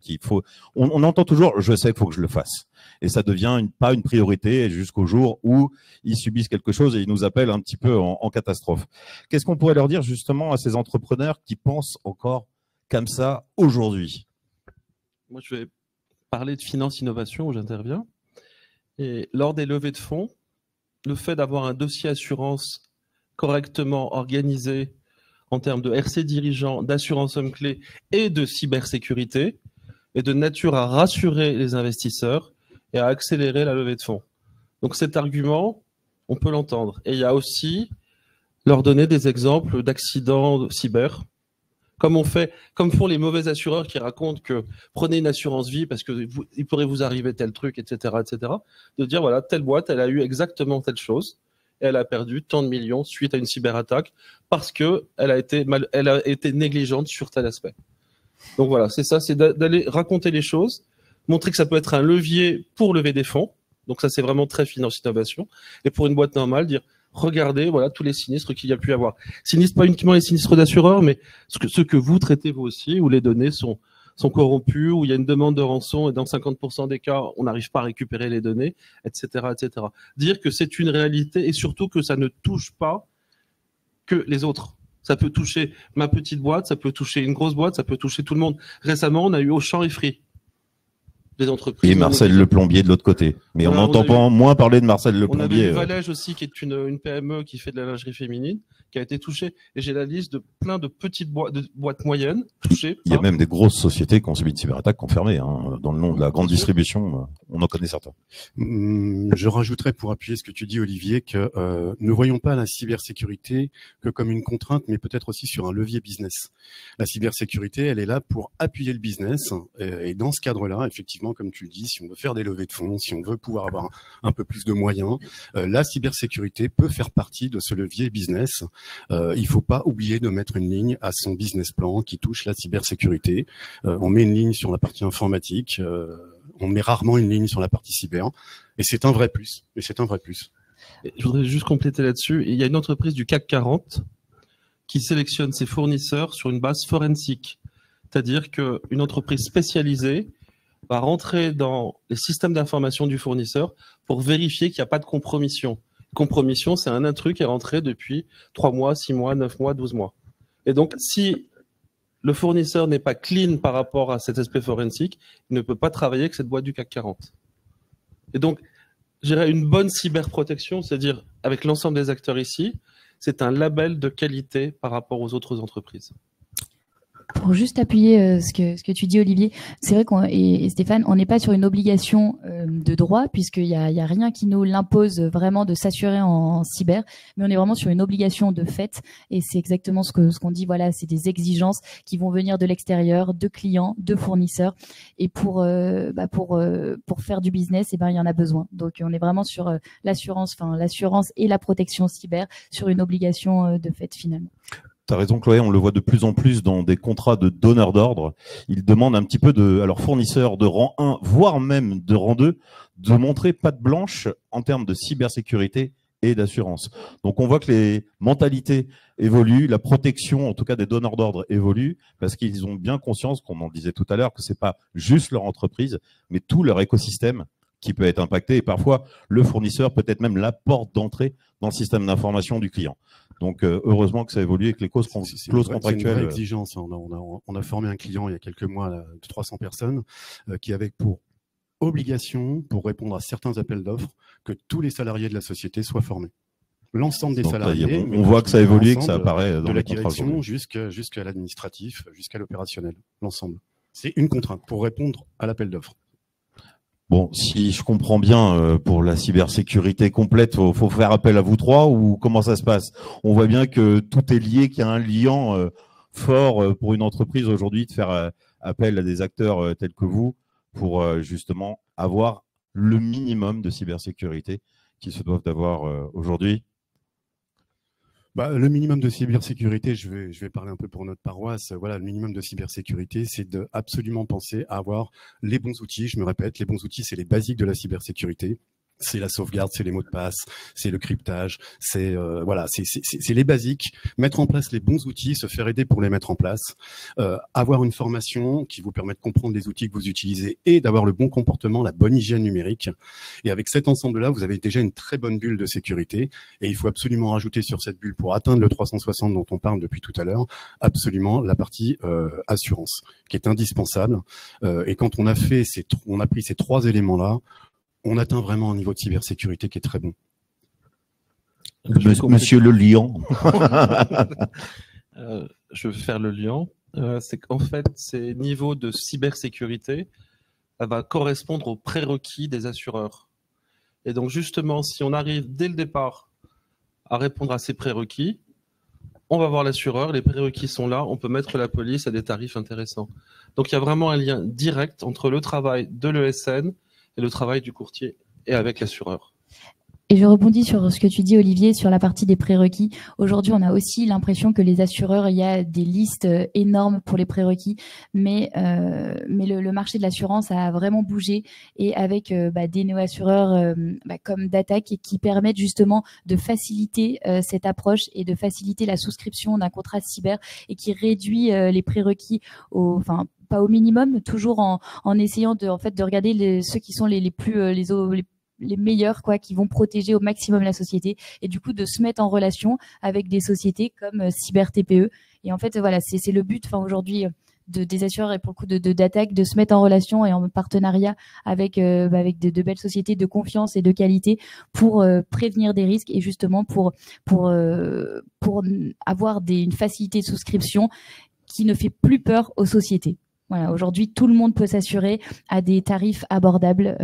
On entend toujours, je sais qu'il faut que je le fasse. Et ça devient pas une priorité jusqu'au jour où ils subissent quelque chose et ils nous appellent un petit peu en catastrophe. Qu'est-ce qu'on pourrait leur dire justement à ces entrepreneurs qui pensent encore comme ça aujourd'hui? Moi, je vais parler de finance innovation où j'interviens. Et lors des levées de fonds, le fait d'avoir un dossier assurance correctement organisé en termes de RC dirigeant, d'assurance homme clé et de cybersécurité est de nature à rassurer les investisseurs et à accélérer la levée de fonds. Donc cet argument, on peut l'entendre. Et il y a aussi leur donner des exemples d'accidents cyber, comme font les mauvais assureurs qui racontent que prenez une assurance vie parce que il pourrait vous arriver tel truc, etc., etc. De dire voilà, telle boîte, elle a eu exactement telle chose, et elle a perdu tant de millions suite à une cyberattaque parce que elle a été négligente sur tel aspect. Donc voilà, c'est ça, c'est d'aller raconter les choses, montrer que ça peut être un levier pour lever des fonds. Donc ça, c'est vraiment très finance innovation. Et pour une boîte normale, dire regardez, voilà, tous les sinistres qu'il y a pu avoir. Sinistres, pas uniquement les sinistres d'assureurs, mais ceux que vous traitez vous aussi, où les données sont corrompues, où il y a une demande de rançon et dans 50% des cas, on n'arrive pas à récupérer les données, etc., etc. Dire que c'est une réalité et surtout que ça ne touche pas que les autres. Ça peut toucher ma petite boîte, ça peut toucher une grosse boîte, ça peut toucher tout le monde. Récemment, on a eu Auchan et Free. Des entreprises. Et Marcel Le Plombier de l'autre côté. Mais voilà, on entend moins parler de Marcel Le Plombier. On avait eu Valège aussi, qui est une PME qui fait de la lingerie féminine, qui a été touchée. Et j'ai la liste de plein de petites boîtes moyennes touchées. Il y a même des grosses sociétés qui ont subi de cyberattaques, qui ont fermé. Hein. Dans le nom de la grande distribution, on en connaît certains. Je rajouterais pour appuyer ce que tu dis, Olivier, que ne voyons pas la cybersécurité que comme une contrainte, mais peut-être aussi sur un levier business. La cybersécurité, elle est là pour appuyer le business. Et dans ce cadre-là, effectivement, comme tu le dis, si on veut faire des levées de fonds, si on veut pouvoir avoir un peu plus de moyens, la cybersécurité peut faire partie de ce levier business. Il faut pas oublier de mettre une ligne à son business plan qui touche la cybersécurité. On met une ligne sur la partie informatique, on met rarement une ligne sur la partie cyber, et c'est un vrai plus. Et c'est un vrai plus. Je voudrais juste compléter là-dessus. Il y a une entreprise du CAC 40 qui sélectionne ses fournisseurs sur une base forensique, c'est-à-dire qu'une entreprise spécialisée va rentrer dans les systèmes d'information du fournisseur pour vérifier qu'il n'y a pas de compromission. Compromission, c'est un intrus qui est rentré depuis 3 mois, 6 mois, 9 mois, 12 mois. Et donc, si le fournisseur n'est pas clean par rapport à cet aspect forensique, il ne peut pas travailler avec cette boîte du CAC 40. Et donc, je dirais une bonne cyberprotection, c'est-à-dire avec l'ensemble des acteurs ici, c'est un label de qualité par rapport aux autres entreprises. Pour juste appuyer ce que tu dis, Olivier, c'est vrai et Stéphane, on n'est pas sur une obligation de droit, puisqu'il y a rien qui nous l'impose vraiment de s'assurer en cyber, mais on est vraiment sur une obligation de fait, et c'est exactement ce qu'on dit. Voilà, c'est des exigences qui vont venir de l'extérieur, de clients, de fournisseurs, et pour faire du business, il y en a besoin. Donc on est vraiment sur l'assurance et la protection cyber, sur une obligation de fait finalement. Tu as raison, Chloé, on le voit de plus en plus dans des contrats de donneurs d'ordre. Ils demandent un petit peu à leurs fournisseurs de rang 1, voire même de rang 2, de montrer patte blanche en termes de cybersécurité et d'assurance. Donc on voit que les mentalités évoluent, la protection, en tout cas des donneurs d'ordre, évolue, parce qu'ils ont bien conscience, comme on disait tout à l'heure, que c'est pas juste leur entreprise, mais tout leur écosystème qui peut être impacté. Et parfois, le fournisseur peut être même la porte d'entrée dans le système d'information du client. Donc, heureusement que ça évolue et que les clauses contractuelles… C'est une vraie exigence. On a formé un client il y a quelques mois de 300 personnes qui avait pour obligation, pour répondre à certains appels d'offres, que tous les salariés de la société soient formés. L'ensemble des salariés. On voit que ça évolue et que ça apparaît dans de la direction jusqu'à l'administratif, jusqu'à l'opérationnel. L'ensemble. C'est une contrainte pour répondre à l'appel d'offres. Bon, si je comprends bien, pour la cybersécurité complète, faut faire appel à vous trois ou comment ça se passe? On voit bien que tout est lié, qu'il y a un lien fort pour une entreprise aujourd'hui de faire appel à des acteurs tels que vous pour justement avoir le minimum de cybersécurité qui se doivent d'avoir aujourd'hui. Le minimum de cybersécurité, je vais parler un peu pour notre paroisse. Voilà, le minimum de cybersécurité, c'est de absolument penser à avoir les bons outils. Je me répète, les bons outils, c'est les basiques de la cybersécurité. C'est la sauvegarde, c'est les mots de passe, c'est le cryptage, c'est les basiques. Mettre en place les bons outils, se faire aider pour les mettre en place, avoir une formation qui vous permet de comprendre les outils que vous utilisez et d'avoir le bon comportement, la bonne hygiène numérique. Et avec cet ensemble-là, vous avez déjà une très bonne bulle de sécurité. Et il faut absolument rajouter sur cette bulle pour atteindre le 360 dont on parle depuis tout à l'heure, absolument la partie assurance, qui est indispensable. Et quand on a pris ces 3 éléments-là, on atteint vraiment un niveau de cybersécurité qui est très bon. Monsieur le lion. Je vais faire le lion. C'est qu'en fait, ces niveaux de cybersécurité va correspondre aux prérequis des assureurs. Et donc, justement, si on arrive dès le départ à répondre à ces prérequis, on va voir l'assureur, les prérequis sont là, on peut mettre la police à des tarifs intéressants. Donc, il y a vraiment un lien direct entre le travail de l'ESN et le travail du courtier et avec l'assureur. Et je rebondis sur ce que tu dis, Olivier, sur la partie des prérequis. Aujourd'hui, on a aussi l'impression que les assureurs, il y a des listes énormes pour les prérequis, mais le marché de l'assurance a vraiment bougé, et avec des néo-assureurs comme Datac qui permettent justement de faciliter cette approche et de faciliter la souscription d'un contrat cyber, et qui réduit les prérequis pas au minimum, toujours en essayant de regarder ceux qui sont les meilleurs, qui vont protéger au maximum la société, et du coup de se mettre en relation avec des sociétés comme Cyber TPE. Et en fait, voilà, c'est le but aujourd'hui des assureurs, et pour le coup de Datac, de se mettre en relation et en partenariat avec de belles sociétés de confiance et de qualité pour prévenir des risques, et justement pour avoir une facilité de souscription qui ne fait plus peur aux sociétés. Voilà, aujourd'hui, tout le monde peut s'assurer à des tarifs abordables.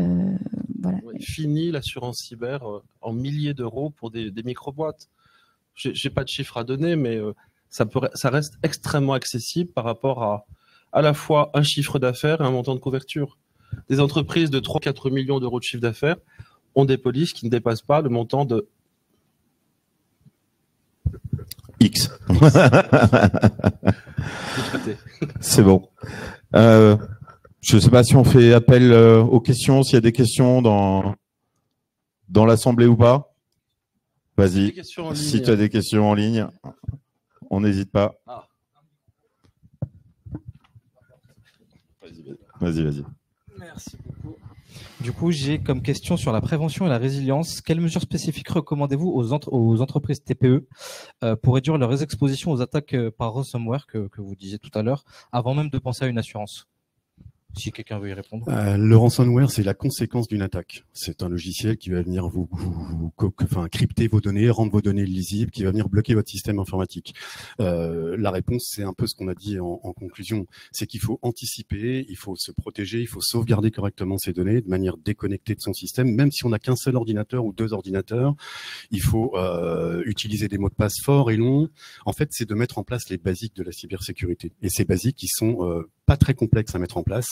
Voilà. Fini l'assurance cyber en milliers d'euros pour des micro-boîtes. J'ai pas de chiffres à donner, mais ça reste extrêmement accessible par rapport à la fois un chiffre d'affaires et un montant de couverture. Des entreprises de 3-4 millions d'euros de chiffre d'affaires ont des polices qui ne dépassent pas le montant de X. C'est bon. Je ne sais pas si on fait appel aux questions, s'il y a des questions dans l'Assemblée ou pas. Vas-y, si tu as des questions en ligne, on n'hésite pas. Ah. Vas-y. Merci beaucoup. Du coup, j'ai comme question sur la prévention et la résilience. Quelles mesures spécifiques recommandez-vous aux entreprises TPE pour réduire leurs expositions aux attaques par ransomware que vous disiez tout à l'heure, avant même de penser à une assurance? Si quelqu'un veut y répondre. Le ransomware, c'est la conséquence d'une attaque. C'est un logiciel qui va venir vous crypter vos données, rendre vos données lisibles, qui va venir bloquer votre système informatique. La réponse, c'est un peu ce qu'on a dit en conclusion. C'est qu'il faut anticiper, il faut se protéger, il faut sauvegarder correctement ces données de manière déconnectée de son système. Même si on n'a qu'un seul ordinateur ou 2 ordinateurs, il faut utiliser des mots de passe forts et longs. En fait, c'est de mettre en place les basiques de la cybersécurité. Et ces basiques qui sont pas très complexes à mettre en place.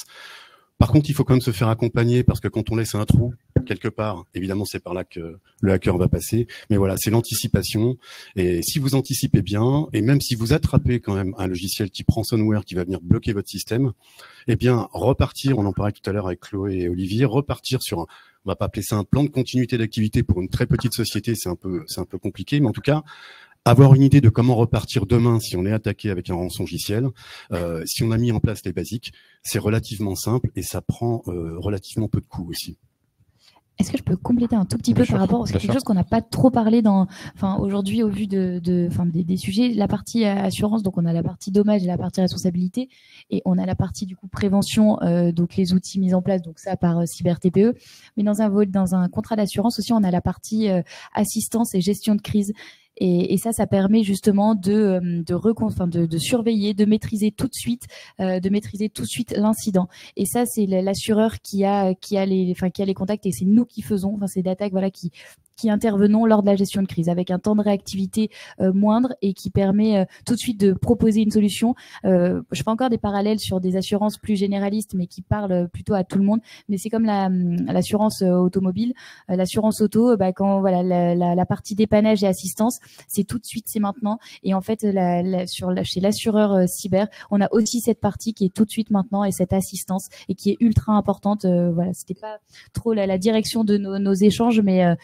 Par contre, il faut quand même se faire accompagner, parce que quand on laisse un trou quelque part, évidemment, c'est par là que le hacker va passer. Mais voilà, c'est l'anticipation. Et si vous anticipez bien, et même si vous attrapez quand même un logiciel type ransomware qui va venir bloquer votre système, eh bien, repartir, on en parlait tout à l'heure avec Chloé et Olivier, repartir sur on va pas appeler ça un plan de continuité d'activité pour une très petite société, c'est un peu compliqué, mais en tout cas, avoir une idée de comment repartir demain si on est attaqué avec un rançongiciel, si on a mis en place les basiques, c'est relativement simple et ça prend relativement peu de coûts aussi. Est-ce que je peux compléter un tout petit peu par rapport à quelque chose qu'on n'a pas trop parlé aujourd'hui au vu des sujets, la partie assurance, donc on a la partie dommage et la partie responsabilité, et on a la partie du coup prévention, donc les outils mis en place, donc ça par Cyber TPE, mais dans un contrat d'assurance aussi on a la partie assistance et gestion de crise. Et ça permet justement de surveiller, de maîtriser tout de suite l'incident. Et ça, c'est l'assureur qui a les contacts, et c'est nous qui faisons, c'est Datac, voilà, qui intervenons lors de la gestion de crise avec un temps de réactivité moindre, et qui permet tout de suite de proposer une solution. Je fais encore des parallèles sur des assurances plus généralistes, mais qui parlent plutôt à tout le monde. Mais c'est comme l'assurance automobile, l'assurance auto, quand voilà la partie dépannage et assistance, c'est tout de suite, c'est maintenant. Et en fait, chez l'assureur cyber, on a aussi cette partie qui est tout de suite maintenant, et cette assistance, et qui est ultra importante. Voilà, c'était pas trop la direction de nos échanges, mais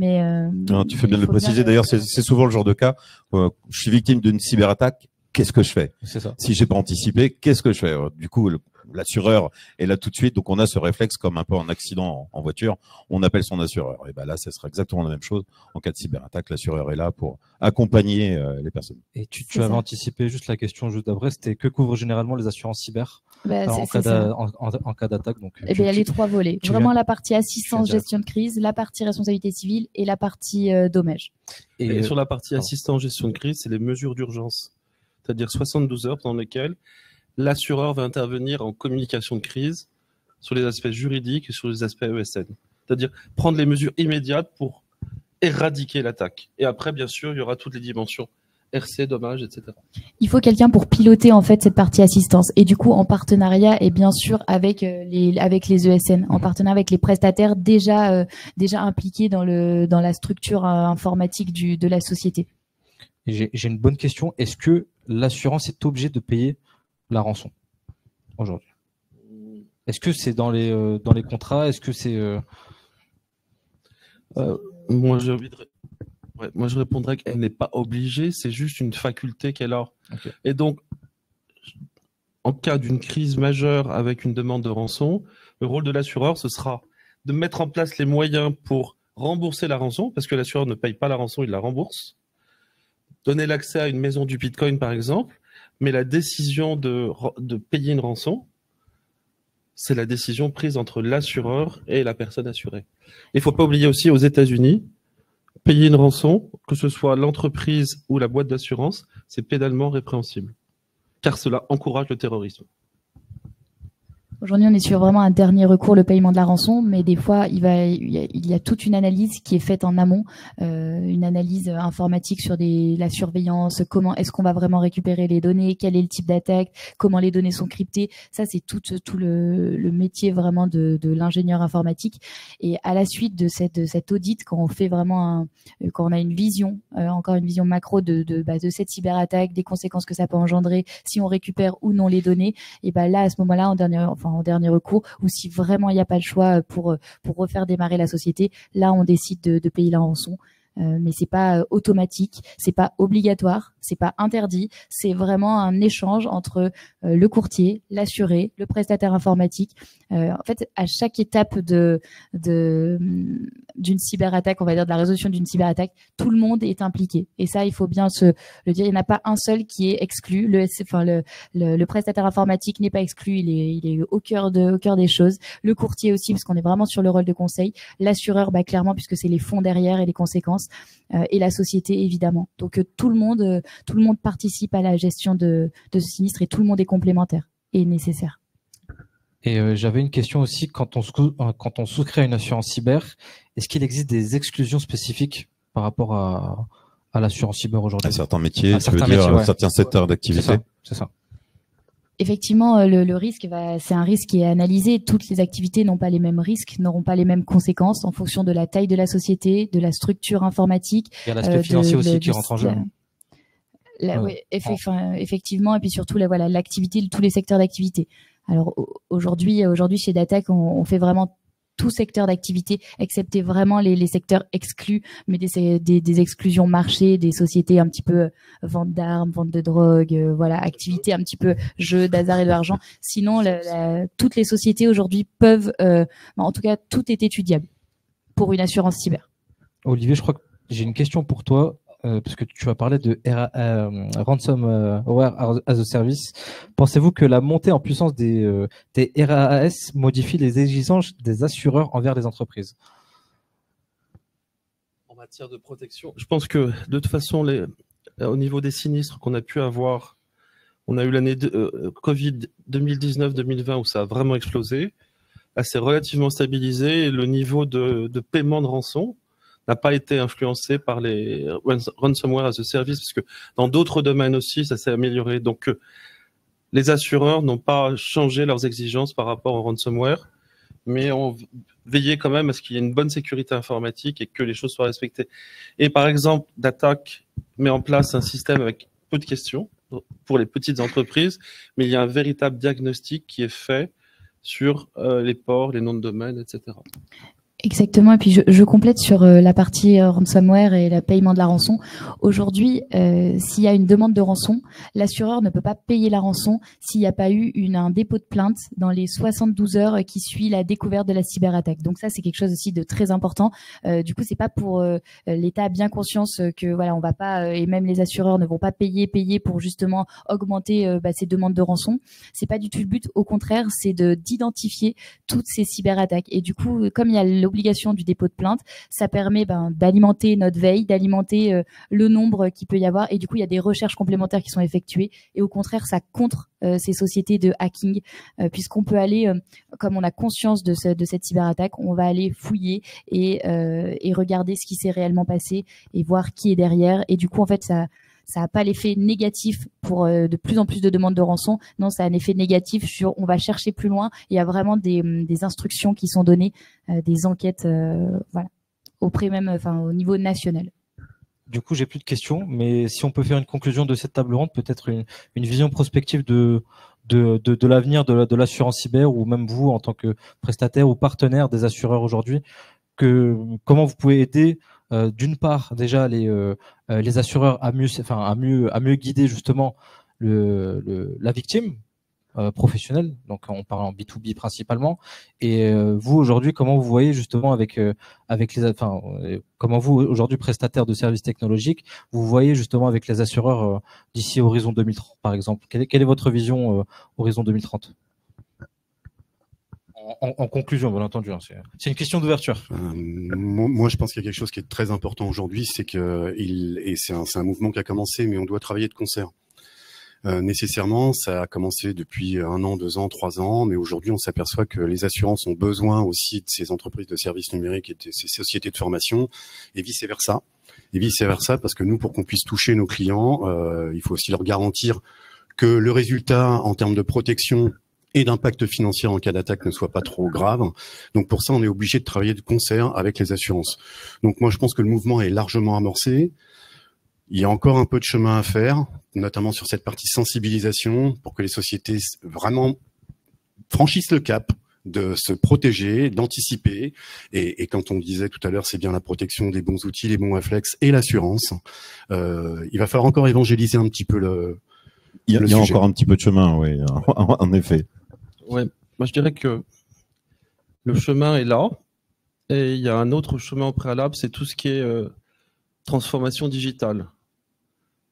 non, tu fais bien de le préciser. D'ailleurs, c'est souvent le genre de cas où je suis victime d'une cyberattaque. Qu'est-ce que je fais? C'est ça. Si j'ai pas anticipé, qu'est-ce que je fais? Du coup, l'assureur est là tout de suite. Donc, on a ce réflexe comme un peu en accident en voiture. On appelle son assureur. Et ben là, ça sera exactement la même chose. En cas de cyberattaque, l'assureur est là pour accompagner les personnes. Et tu avais anticipé juste la question juste d'après. C'était que couvrent généralement les assurances cyber en cas d'attaque. Donc, il y a les 3 volets. Vraiment la partie assistance, gestion de crise, la partie responsabilité civile et la partie dommage. Et sur la partie assistance, gestion de crise, c'est les mesures d'urgence. C'est-à-dire 72 heures dans lesquelles l'assureur va intervenir en communication de crise sur les aspects juridiques et sur les aspects ESN. C'est-à-dire prendre les mesures immédiates pour éradiquer l'attaque. Et après, bien sûr, il y aura toutes les dimensions RC, dommages, etc. Il faut quelqu'un pour piloter en fait cette partie assistance et du coup en partenariat et bien sûr avec les ESN, en partenariat avec les prestataires déjà impliqués dans la structure informatique de la société. J'ai une bonne question. Est-ce que l'assurance est obligée de payer la rançon aujourd'hui? Est-ce que c'est dans les contrats? Est-ce que c'est moi, je répondrais qu'elle n'est pas obligée, c'est juste une faculté qu'elle a. Okay. Et donc, en cas d'une crise majeure avec une demande de rançon, le rôle de l'assureur, ce sera de mettre en place les moyens pour rembourser la rançon, parce que l'assureur ne paye pas la rançon, il la rembourse. Donner l'accès à une maison du Bitcoin, par exemple, mais la décision de payer une rançon, c'est la décision prise entre l'assureur et la personne assurée. Il ne faut pas oublier aussi, aux États-Unis, payer une rançon, que ce soit l'entreprise ou la boîte d'assurance, c'est pénalement répréhensible, car cela encourage le terrorisme. Aujourd'hui, on est sur vraiment un dernier recours, le paiement de la rançon, mais des fois, il y a toute une analyse qui est faite en amont, une analyse informatique sur la surveillance, comment est-ce qu'on va vraiment récupérer les données, quel est le type d'attaque, comment les données sont cryptées. Ça, c'est tout le métier vraiment de l'ingénieur informatique. Et à la suite de cet audit, quand on fait vraiment quand on a une vision, encore une vision macro de cette cyberattaque, des conséquences que ça peut engendrer, si on récupère ou non les données, et ben là, à ce moment-là, en dernier recours, ou si vraiment il n'y a pas le choix pour refaire démarrer la société, là on décide de payer la rançon. Mais c'est pas automatique, c'est pas obligatoire, c'est pas interdit, c'est vraiment un échange entre le courtier, l'assuré, le prestataire informatique. En fait, à chaque étape d'une cyberattaque, on va dire de la résolution d'une cyberattaque, tout le monde est impliqué. Et ça, il faut bien le dire. Il n'y en a pas un seul qui est exclu. Le prestataire informatique n'est pas exclu. Il est au cœur des choses. Le courtier aussi, parce qu'on est vraiment sur le rôle de conseil. L'assureur, clairement, puisque c'est les fonds derrière et les conséquences. Et la société, évidemment. Donc tout le monde participe à la gestion de ce sinistre et tout le monde est complémentaire et nécessaire. Et j'avais une question aussi, quand on souscrit à une assurance cyber, est-ce qu'il existe des exclusions spécifiques par rapport à l'assurance cyber aujourd'hui? À certains métiers, tu veux dire ouais. Certains secteurs d'activité. C'est ça. Effectivement, le risque, c'est un risque qui est analysé. Toutes les activités n'ont pas les mêmes risques, n'auront pas les mêmes conséquences en fonction de la taille de la société, de la structure informatique. Il y a l'aspect financier aussi qui rentre en jeu. Effectivement, et puis surtout l'activité, tous les secteurs d'activité. Alors aujourd'hui chez Datac, on fait vraiment tout secteur d'activité, excepté vraiment les secteurs exclus, mais des exclusions marché, des sociétés un petit peu vente d'armes, vente de drogue, activité un petit peu jeu d'hasard et de l'argent. Sinon, toutes les sociétés aujourd'hui peuvent, en tout cas, tout est étudiable pour une assurance cyber. Olivier, je crois que j'ai une question pour toi. Parce que tu as parlé de Ransomware as a Service. Pensez-vous que la montée en puissance des RAAS modifie les exigences des assureurs envers les entreprises? En matière de protection, je pense que de toute façon, au niveau des sinistres qu'on a pu avoir, on a eu l'année Covid 2019-2020 où ça a vraiment explosé. Là, c'est relativement stabilisé et le niveau de paiement de rançon n'a pas été influencé par les ransomware as a service, parce que dans d'autres domaines aussi, ça s'est amélioré. Donc, les assureurs n'ont pas changé leurs exigences par rapport au ransomware, mais ont veillé quand même à ce qu'il y ait une bonne sécurité informatique et que les choses soient respectées. Et par exemple, Datac met en place un système avec peu de questions pour les petites entreprises, mais il y a un véritable diagnostic qui est fait sur les ports, les noms de domaine, etc. Exactement, et puis je complète sur la partie ransomware et le paiement de la rançon. Aujourd'hui, s'il y a une demande de rançon, l'assureur ne peut pas payer la rançon s'il n'y a pas eu un dépôt de plainte dans les 72 heures qui suit la découverte de la cyberattaque. Donc ça, c'est quelque chose aussi de très important. Du coup, c'est pas pour l'État a bien conscience que on va pas et même les assureurs ne vont pas payer pour justement augmenter ces demandes de rançon. C'est pas du tout le but. Au contraire, c'est d'identifier toutes ces cyberattaques. Et du coup, comme il y a l'obligation du dépôt de plainte, ça permet d'alimenter notre veille, d'alimenter le nombre qu'il peut y avoir, et du coup il y a des recherches complémentaires qui sont effectuées, et au contraire ça contre ces sociétés de hacking, puisqu'on peut aller, comme on a conscience de cette cyberattaque, on va aller fouiller et regarder ce qui s'est réellement passé et voir qui est derrière, et du coup en fait ça n'a pas l'effet négatif pour de plus en plus de demandes de rançon. Non, ça a un effet négatif sur on va chercher plus loin. Il y a vraiment des instructions qui sont données, des enquêtes, voilà, auprès même, enfin au niveau national. Du coup, j'ai plus de questions, mais si on peut faire une conclusion de cette table ronde, peut-être une vision prospective de l'avenir de l'assurance cyber, ou même vous en tant que prestataire ou partenaire des assureurs aujourd'hui, comment vous pouvez aider d'une part déjà les assureurs à mieux guider justement la victime professionnelle, donc on parle en B2B principalement, et vous aujourd'hui comment vous voyez justement comment vous aujourd'hui prestataire de services technologiques, vous voyez justement avec les assureurs d'ici horizon 2030 par exemple, quelle est votre vision horizon 2030? En conclusion, bien entendu, hein, c'est une question d'ouverture. Moi, je pense qu'il y a quelque chose qui est très important aujourd'hui, c'est que c'est un mouvement qui a commencé, mais on doit travailler de concert. Nécessairement, ça a commencé depuis 1 an, 2 ans, 3 ans, mais aujourd'hui, on s'aperçoit que les assurances ont besoin aussi de ces entreprises de services numériques et de ces sociétés de formation, et vice-versa. Et vice-versa, parce que nous, pour qu'on puisse toucher nos clients, il faut aussi leur garantir que le résultat en termes de protection et d'impact financier en cas d'attaque ne soit pas trop grave. Donc pour ça, on est obligé de travailler de concert avec les assurances. Donc moi, je pense que le mouvement est largement amorcé. Il y a encore un peu de chemin à faire, notamment sur cette partie sensibilisation, pour que les sociétés vraiment franchissent le cap de se protéger, d'anticiper. Et quand on disait tout à l'heure, c'est bien la protection des bons outils, les bons réflexes et l'assurance. Il va falloir encore évangéliser un petit peu il y a encore un petit peu de chemin, oui, en effet. Ouais, moi je dirais que le chemin est là, et il y a un autre chemin au préalable, c'est tout ce qui est transformation digitale.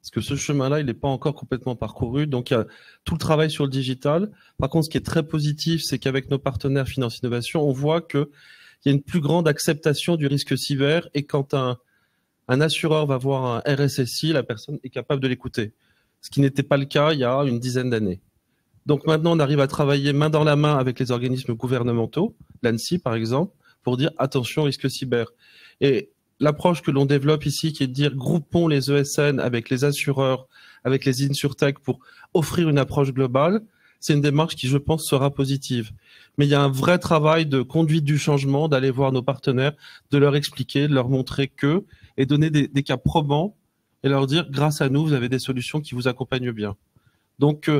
Parce que ce chemin-là, il n'est pas encore complètement parcouru, donc il y a tout le travail sur le digital. Par contre, ce qui est très positif, c'est qu'avec nos partenaires Finance Innovation, on voit qu'il y a une plus grande acceptation du risque cyber, et quand un assureur va voir un RSSI, la personne est capable de l'écouter. Ce qui n'était pas le cas il y a une dizaine d'années. Donc maintenant, on arrive à travailler main dans la main avec les organismes gouvernementaux, l'ANSSI par exemple, pour dire attention risque cyber. Et l'approche que l'on développe ici, qui est de dire groupons les ESN avec les assureurs, avec les InsurTech pour offrir une approche globale, c'est une démarche qui, je pense, sera positive. Mais il y a un vrai travail de conduite du changement, d'aller voir nos partenaires, de leur expliquer, de leur montrer et donner des cas probants, et leur dire, grâce à nous, vous avez des solutions qui vous accompagnent bien. Donc,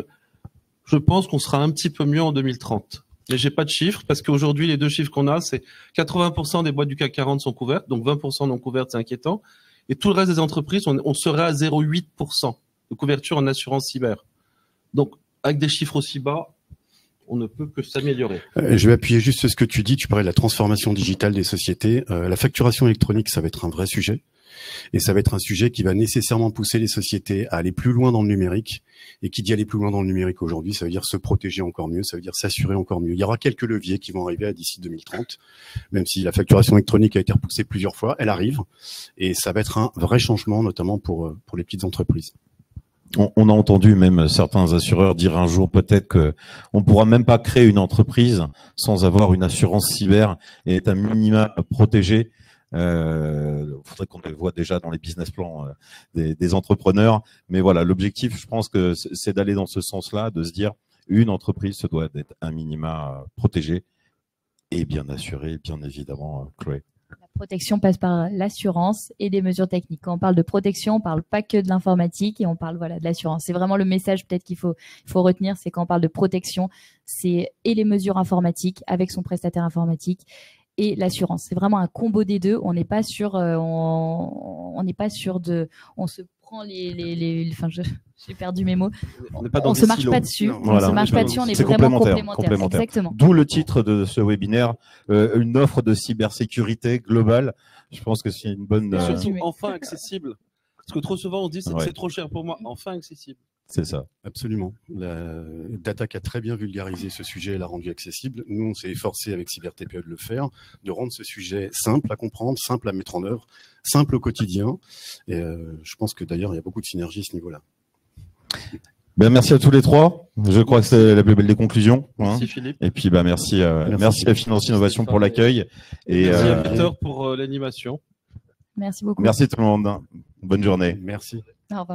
je pense qu'on sera un petit peu mieux en 2030. Mais j'ai pas de chiffres, parce qu'aujourd'hui, les 2 chiffres qu'on a, c'est 80% des boîtes du CAC 40 sont couvertes, donc 20% non couvertes, c'est inquiétant. Et tout le reste des entreprises, on serait à 0,8% de couverture en assurance cyber. Donc, avec des chiffres aussi bas, on ne peut que s'améliorer. Je vais appuyer juste sur ce que tu dis. Tu parlais de la transformation digitale des sociétés. La facturation électronique, ça va être un vrai sujet. Et ça va être un sujet qui va nécessairement pousser les sociétés à aller plus loin dans le numérique. Et qui dit aller plus loin dans le numérique aujourd'hui, ça veut dire se protéger encore mieux, ça veut dire s'assurer encore mieux. Il y aura quelques leviers qui vont arriver d'ici 2030, même si la facturation électronique a été repoussée plusieurs fois, elle arrive. Et ça va être un vrai changement, notamment pour les petites entreprises. On a entendu même certains assureurs dire un jour peut-être que on pourra même pas créer une entreprise sans avoir une assurance cyber et être un minima protégé. Faudrait qu'on le voit déjà dans les business plans des entrepreneurs. Mais voilà, l'objectif, je pense que c'est d'aller dans ce sens-là, de se dire une entreprise se doit d'être un minima protégé et bien assuré, bien évidemment, Chloé. La protection passe par l'assurance et des mesures techniques. Quand on parle de protection, on parle pas que de l'informatique et on parle de l'assurance. C'est vraiment le message peut-être qu'il faut retenir, c'est quand on parle de protection, c'est et les mesures informatiques avec son prestataire informatique et l'assurance. C'est vraiment un combo des deux. On n'est pas sur, on se prend enfin, j'ai perdu mes mots. On se marche pas dessus. On se marche pas dessus. On est vraiment complémentaires. Exactement. D'où le titre de ce webinaire, une offre de cybersécurité globale. Je pense que c'est une bonne. Surtout enfin accessible. Parce que trop souvent on dit c'est trop cher pour moi. Enfin accessible. C'est ça. Absolument. Datak a très bien vulgarisé ce sujet et l'a rendu accessible. Nous, on s'est efforcé avec CyberTPE de le faire, de rendre ce sujet simple à comprendre, simple à mettre en œuvre, simple au quotidien. Et je pense que d'ailleurs, il y a beaucoup de synergie à ce niveau-là. Ben, merci à tous les trois. Je crois que c'est la plus belle des conclusions. Merci Philippe. Et puis merci à Finance Innovation pour l'accueil. Et merci à Peter pour l'animation. Merci beaucoup. Merci tout le monde. Bonne journée. Merci. Au revoir.